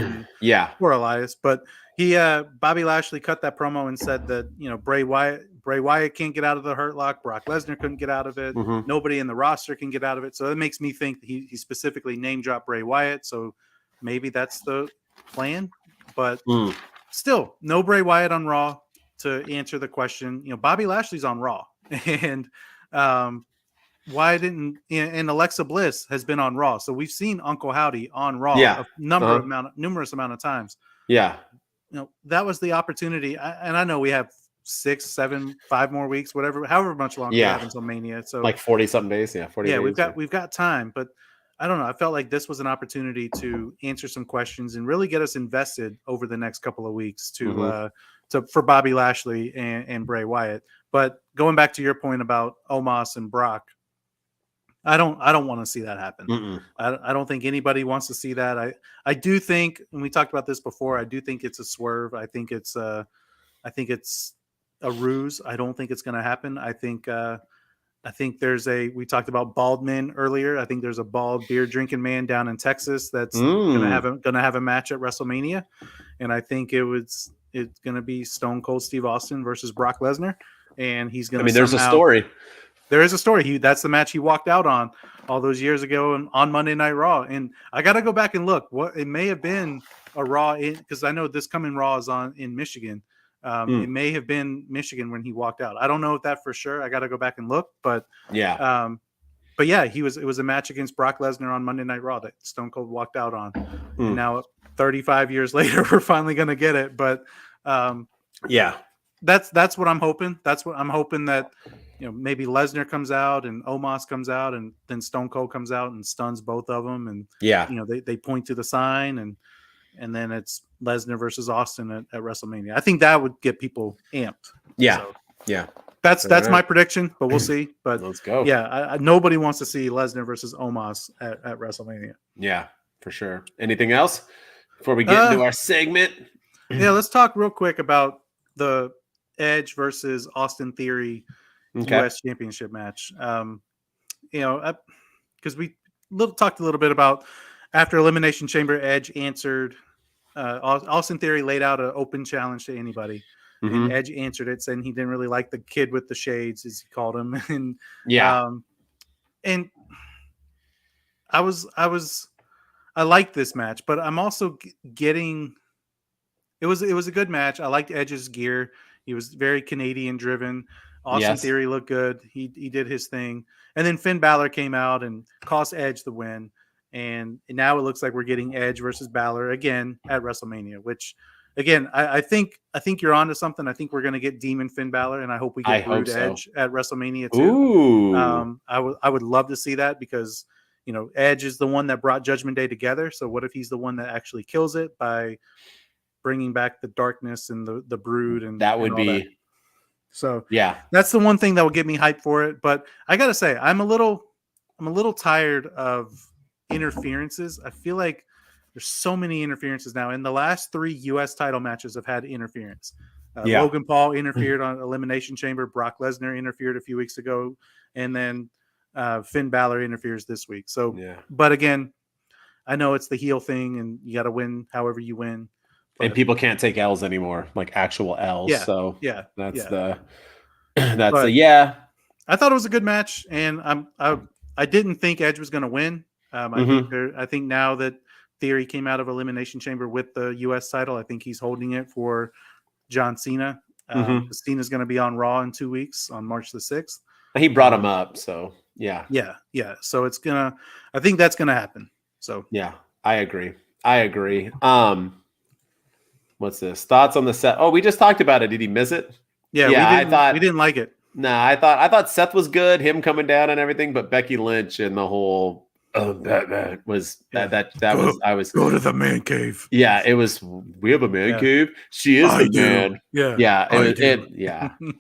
or Elias, but Bobby Lashley cut that promo and said that Bray Wyatt can't get out of the Hurt Lock. Brock Lesnar couldn't get out of it. Nobody in the roster can get out of it. So that makes me think that he specifically name dropped Bray Wyatt. So maybe that's the plan, but still no Bray Wyatt on Raw to answer the question. Bobby Lashley's on Raw, and why didn't and Alexa Bliss has been on Raw, so we've seen Uncle Howdy on Raw a numerous amount of times. That was the opportunity, and I know we have 6, 7, 5 more weeks, however much longer we have until Mania. So 40 something days. 40 days. We've got time, but I don't know. I felt like this was an opportunity to answer some questions and really get us invested over the next couple of weeks for Bobby Lashley and Bray Wyatt. But going back to your point about Omos and Brock, I don't want to see that happen. I don't think anybody wants to see that. I do think, and we talked about this before, I do think it's a swerve. I think it's a ruse. I don't think it's going to happen. I think we talked about bald men earlier. I think there's a bald beer drinking man down in Texas that's gonna have a match at WrestleMania, and I think it's gonna be Stone Cold Steve Austin versus Brock Lesnar, and he's gonna. There's a story. There is a story. That's the match he walked out on all those years ago on Monday Night Raw, and I got to go back and look. What it may have been a Raw, because I know this coming Raw is in Michigan. It may have been Michigan when he walked out. I don't know if that for sure. I got to go back and look, but yeah. It was a match against Brock Lesnar on Monday Night Raw that Stone Cold walked out on. And now 35 years later, we're finally going to get it. But that's what I'm hoping. That's what I'm hoping, that maybe Lesnar comes out and Omos comes out, and then Stone Cold comes out and stuns both of them, and they point to the sign, and then it's Lesnar versus Austin at WrestleMania. I think that would get people amped. That's my prediction, but we'll see. But let's go. Nobody wants to see Lesnar versus Omos at WrestleMania. Yeah, for sure. Anything else before we get into our segment? Let's talk real quick about the Edge versus Austin Theory U.S. Championship match. Because we talked a little bit about, after Elimination Chamber, Edge answered. Austin Theory laid out an open challenge to anybody. And Edge answered it, saying he didn't really like the kid with the shades, as he called him. And and I liked this match, but I'm also getting. It was a good match. I liked Edge's gear. He was very Canadian driven. Austin Theory looked good. He did his thing, and then Finn Balor came out and cost Edge the win. And now it looks like we're getting Edge versus Balor again at WrestleMania, which, again, I think you're onto something. I think we're going to get Demon Finn Balor, and I hope we get Brood Edge at WrestleMania too. Ooh. I would love to see that, because Edge is the one that brought Judgment Day together. So what if he's the one that actually kills it by bringing back the darkness and the Brood, and that would be. That. So that's the one thing that will get me hyped for it. But I gotta say, I'm a little tired of interferences. I feel like there's so many interferences now. In the last 3 U.S. title matches have had interference. Logan Paul interfered on Elimination Chamber. Brock Lesnar interfered a few weeks ago, and then Finn Balor interferes this week. So, but again, I know it's the heel thing, and you got to win however you win. And people can't take L's anymore, like actual L's. That's I thought it was a good match, and I didn't think Edge was going to win. I think now that Theory came out of Elimination Chamber with the U.S. title, I think he's holding it for John Cena. Cena's going to be on Raw in 2 weeks on March the 6th. He brought him up, so yeah. So I think that's gonna happen. So I agree. What's this? Thoughts on the set? Oh, we just talked about it. Did he miss it? I we didn't like it. I thought Seth was good, him coming down and everything, but Becky Lynch and the whole Batman was I was go to the man cave. Yeah, it was. We have a man cave. She is the man.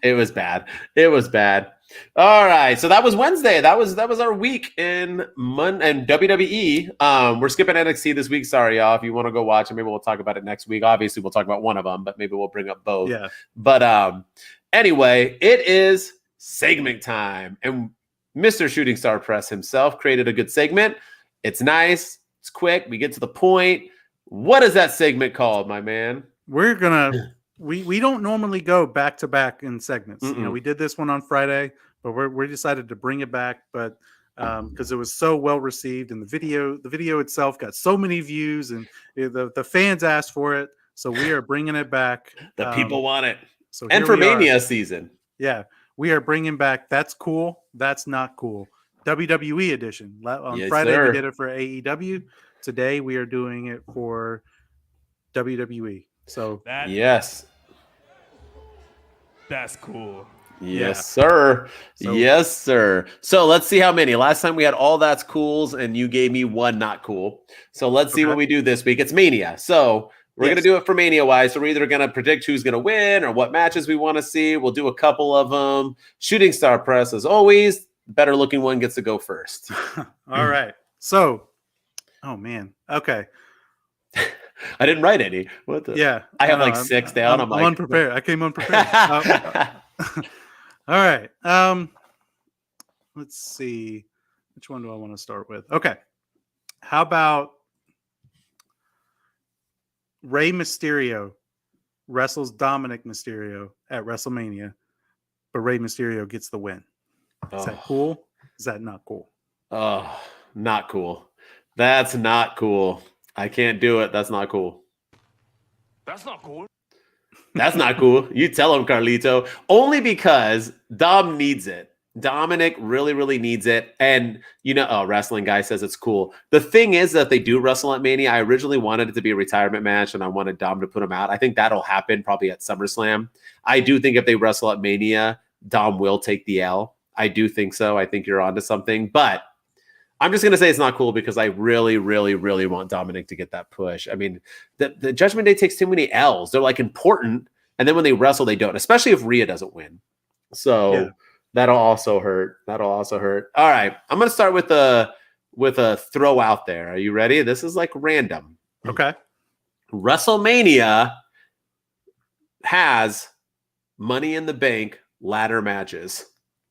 It was bad. It was bad. All right, so that was Wednesday. That was our week in WWE. We're skipping NXT this week. Sorry, y'all. If you want to go watch it, maybe we'll talk about it next week. Obviously, we'll talk about one of them, but maybe we'll bring up both. Yeah. But anyway, it is segment time, and Mr. Shooting Star Press himself created a good segment. It's nice. It's quick. We get to the point. What is that segment called, my man? We're gonna. We don't normally go back to back in segments. We did this one on Friday, but we decided to bring it back. But because it was so well received, and the video itself got so many views, and the fans asked for it, so we are bringing it back. The people want it. So and for Mania season, we are bringing back. That's cool. That's not cool. WWE edition. On Friday we did it for AEW. Today we are doing it for WWE. So that's cool. Yes, sir. Yes, sir. So let's see how many. Last time we had all that's cools, and you gave me one not cool. So let's see what we do this week. It's Mania. So we're going to do it for Mania wise. So we're either going to predict who's going to win or what matches we want to see. We'll do a couple of them. Shooting Star Press, as always. better looking one gets to go first. All right. So, oh man. Okay. I didn't write any. What the? Yeah. I have like 6 down. I'm unprepared. I came unprepared. All right. Let's see. Which one do I want to start with? Okay. How about Rey Mysterio wrestles Dominic Mysterio at WrestleMania, but Rey Mysterio gets the win? Is that cool? Is that not cool? Oh, not cool. That's not cool. I can't do it. That's not cool. That's not cool. That's not cool. You tell him, Carlito. Only because Dom needs it. Dominic really, really needs it. And, wrestling guy says it's cool. The thing is that they do wrestle at Mania. I originally wanted it to be a retirement match, and I wanted Dom to put him out. I think that'll happen probably at SummerSlam. I do think if they wrestle at Mania, Dom will take the L. I do think so. I think you're onto something. But I'm just going to say it's not cool because I really, really, really want Dominic to get that push. I mean, the Judgment Day takes too many L's. They're like important. And then when they wrestle, they don't, especially if Rhea doesn't win. So that'll also hurt. All right. I'm going to start with a throw out there. Are you ready? This is like random. Okay. WrestleMania has Money in the Bank ladder matches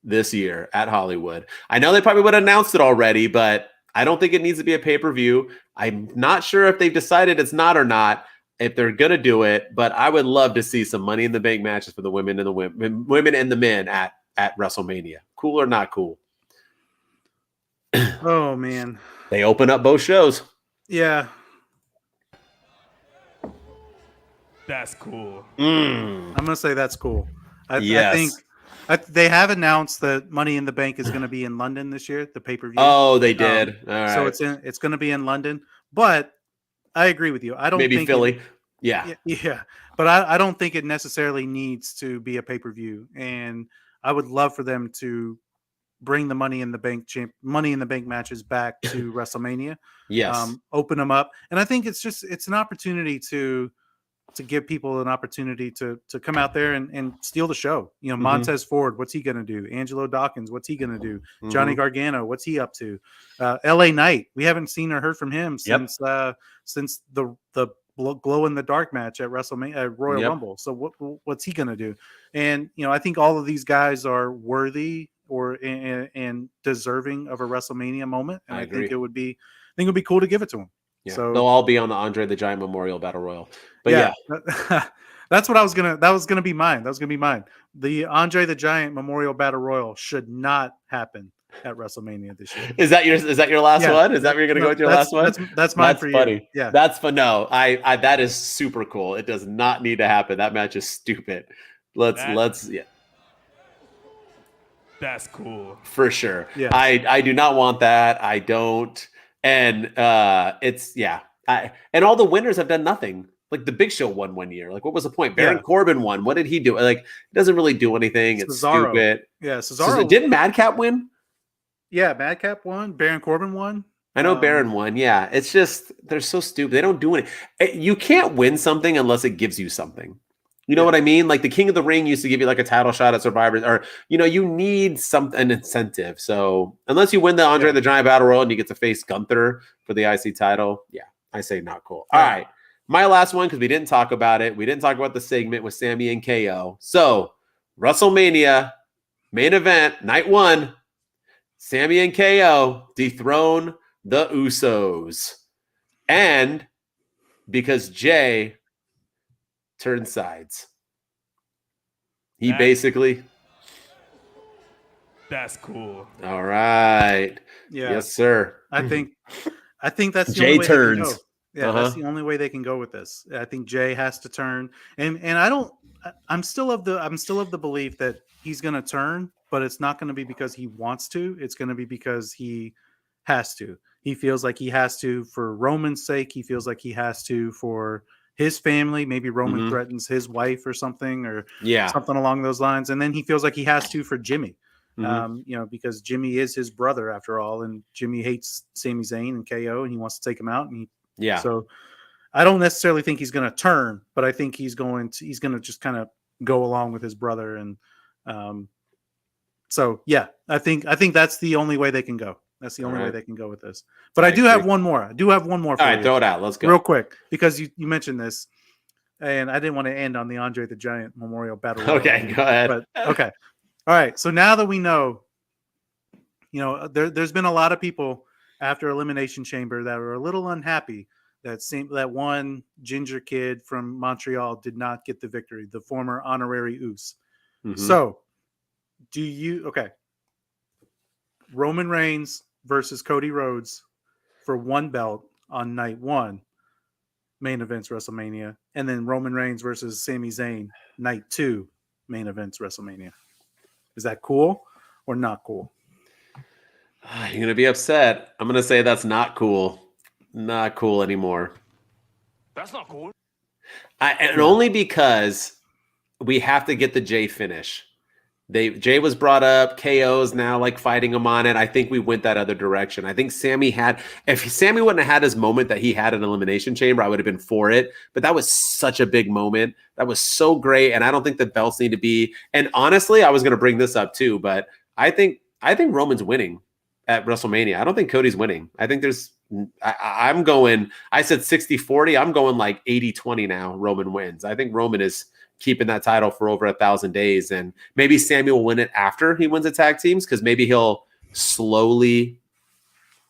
this year at Hollywood. I know they probably would have announced it already, but I don't think it needs to be a pay-per-view. I'm not sure if they've decided it's not or not, if they're going to do it, but I would love to see some Money in the Bank matches for the women and the men at WrestleMania. Cool or not cool? Oh man. They open up both shows. Yeah. That's cool. I'm going to say that's cool. I think they have announced that Money in the Bank is going to be in London this year, the pay-per-view. Oh, they did. All right. So it's going to be in London, but I agree with you. I don't maybe think Philly. Yeah. But I don't think it necessarily needs to be a pay-per-view, and I would love for them to bring the Money in the Bank matches back to WrestleMania. Yes. Open them up, and I think it's an opportunity to give people an opportunity to come out there and steal the show. Montez Ford, what's he going to do? Angelo Dawkins, what's he going to do? Johnny Gargano, what's he up to? LA Knight, we haven't seen or heard from him since the glow in the dark match at WrestleMania, at Royal Rumble. So what's he going to do? And, I think all of these guys are worthy and deserving of a WrestleMania moment. And I think it would be cool to give it to them. Yeah. So they'll all be on the Andre the Giant Memorial Battle Royal. But that's what that was gonna be mine. The Andre the Giant Memorial Battle Royal should not happen at WrestleMania this year. Is that your last one? Is that where you're gonna go with your last one? That's mine for funny. You. Yeah. That's fun. No, I that is super cool. It does not need to happen. That match is stupid. Let's That's cool. For sure. Yeah. I do not want that. I don't. And and all the winners have done nothing. Like the Big Show won one year. Like, what was the point? Baron Corbin won. What did he do? Like, it doesn't really do anything. It's stupid. Yeah, Cesaro. Didn't Madcap win? Yeah, Madcap won. Baron Corbin won. I know Baron won. Yeah, it's just they're so stupid. They don't do anything. You can't win something unless it gives you something. You know what I mean? Like the King of the Ring used to give you like a title shot at Survivor, or you need an incentive. So unless you win the Andre the Giant Battle Royal and you get to face Gunther for the IC title, I say not cool. All right, my last one, because we didn't talk about it. We didn't talk about the segment with Sami and KO. So WrestleMania main event night 1, Sami and KO dethrone the Usos, and because Jay turned sides. He basically. That's cool. All right. Yeah. Yes, sir. I think that's the Jay only way turns. they can go. Yeah, that's the only way they can go with this. I think Jay has to turn, and I'm still of the belief that he's going to turn, but it's not going to be because he wants to. It's going to be because he has to. He feels like he has to for Roman's sake. He feels like he has to for his family. Maybe Roman threatens his wife or something, or something along those lines. And then he feels like he has to for Jimmy, because Jimmy is his brother after all. And Jimmy hates Sami Zayn and KO, and he wants to take him out. And so I don't necessarily think he's going to turn, but I think he's going to just kind of go along with his brother. And So yeah, I think that's the only way they can go. That's the only way they can go with this. But I do have one more. For you. All right, throw it out. Let's go real quick because you mentioned this, and I didn't want to end on the Andre the Giant Memorial Battle Royal. Okay, go ahead. But okay, all right. So now that we know, there's been a lot of people after Elimination Chamber that were a little unhappy that one ginger kid from Montreal did not get the victory, the former honorary Uce. Mm-hmm. So, Roman Reigns versus Cody Rhodes for one belt on night 1, main events WrestleMania, and then Roman Reigns versus Sami Zayn, night 2, main events WrestleMania. Is that cool or not cool? You're going to be upset. I'm going to say that's not cool. Not cool anymore. That's not cool. And only because we have to get the Jay finish. Jay was brought up. KO's now like fighting him on it. I think we went that other direction. I think if Sammy wouldn't have had his moment that he had in Elimination Chamber, I would have been for it. But that was such a big moment. That was so great. And I don't think the belts need to be. And honestly, I was going to bring this up too, but I think Roman's winning at WrestleMania. I don't think Cody's winning. I think I'm going, I said 60-40. I'm going like 80-20 now. Roman wins. I think Roman is keeping that title for over 1,000 days. And maybe Sammy will win it after he wins the tag teams, because maybe he'll slowly,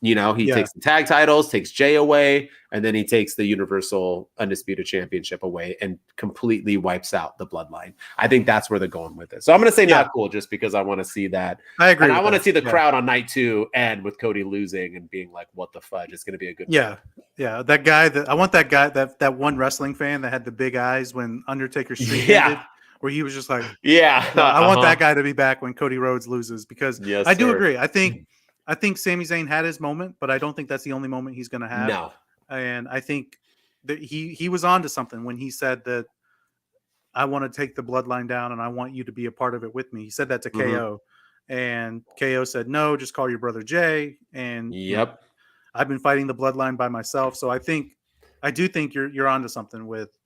takes the tag titles, takes Jay away, and then he takes the Universal Undisputed Championship away and completely wipes out the bloodline. I think that's where they're going with it. So I'm going to say not cool, just because I want to see that. I agree. And I want to see the crowd on night 2 end with Cody losing and being like, what the fudge? It's going to be a good fight. Yeah. That guy I want that guy, that one wrestling fan that had the big eyes when Undertaker's streak ended, where he was just like, I want that guy to be back when Cody Rhodes loses, because I do agree. I think Sami Zayn had his moment, but I don't think that's the only moment he's going to have. No. And I think that he was on to something when he said that I want to take the bloodline down and I want you to be a part of it with me. He said that to KO, and KO said, no, just call your brother Jay. And I've been fighting the bloodline by myself. So I do think you're onto something with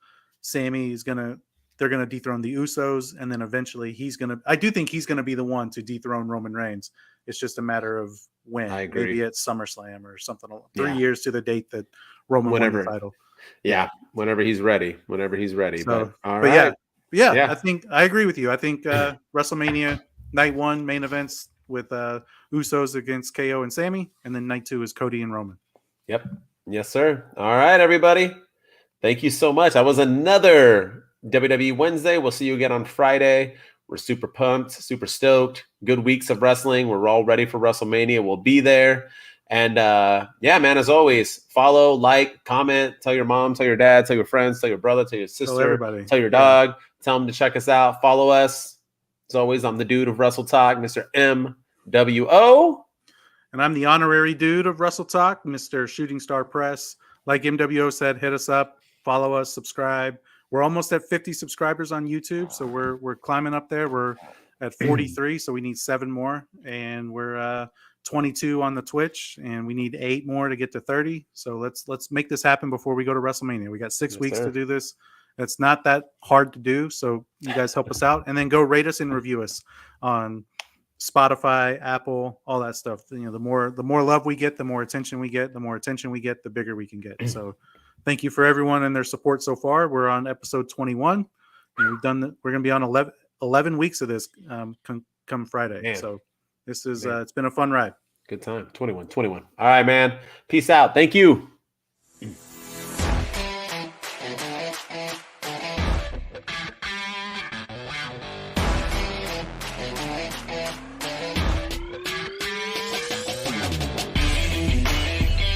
Sammy. They're going to dethrone the Usos, and then eventually I do think he's going to be the one to dethrone Roman Reigns. It's just a matter of when. I agree. Maybe at SummerSlam or something. 3 years to the date that Roman won the title. Yeah, whenever he's ready. So, all right. I think I agree with you. I think WrestleMania night 1 main events with Usos against KO and Sammy, and then night 2 is Cody and Roman. Yep. Yes, sir. All right, everybody. Thank you so much. That was another WWE Wednesday. We'll see you again on Friday. We're super pumped, super stoked. Good weeks of wrestling. We're all ready for WrestleMania. We'll be there. And man, as always, follow, like, comment, tell your mom, tell your dad, tell your friends, tell your brother, tell your sister, tell your dog, tell them to check us out. Follow us. As always, I'm the dude of Wrestle Talk, Mr. MWO. And I'm the honorary dude of Wrestle Talk, Mr. Shooting Star Press. Like MWO said, hit us up, follow us, subscribe. We're almost at 50 subscribers on YouTube, so we're climbing up there. We're at 43, so we need 7 more, and we're 22 on the Twitch, and we need 8 more to get to 30. So let's make this happen before we go to WrestleMania. We got 6 weeks to do this. It's not that hard to do, so you guys help us out, and then go rate us and review us on Spotify, Apple, all that stuff. The more love we get, the more attention we get. The more attention we get, the bigger we can get. So. Thank you for everyone and their support so far. We're on episode 21, and we're going to be on 11 weeks of this come Friday. Man. So this is it's been a fun ride. Good time. 21. All right, man. Peace out. Thank you.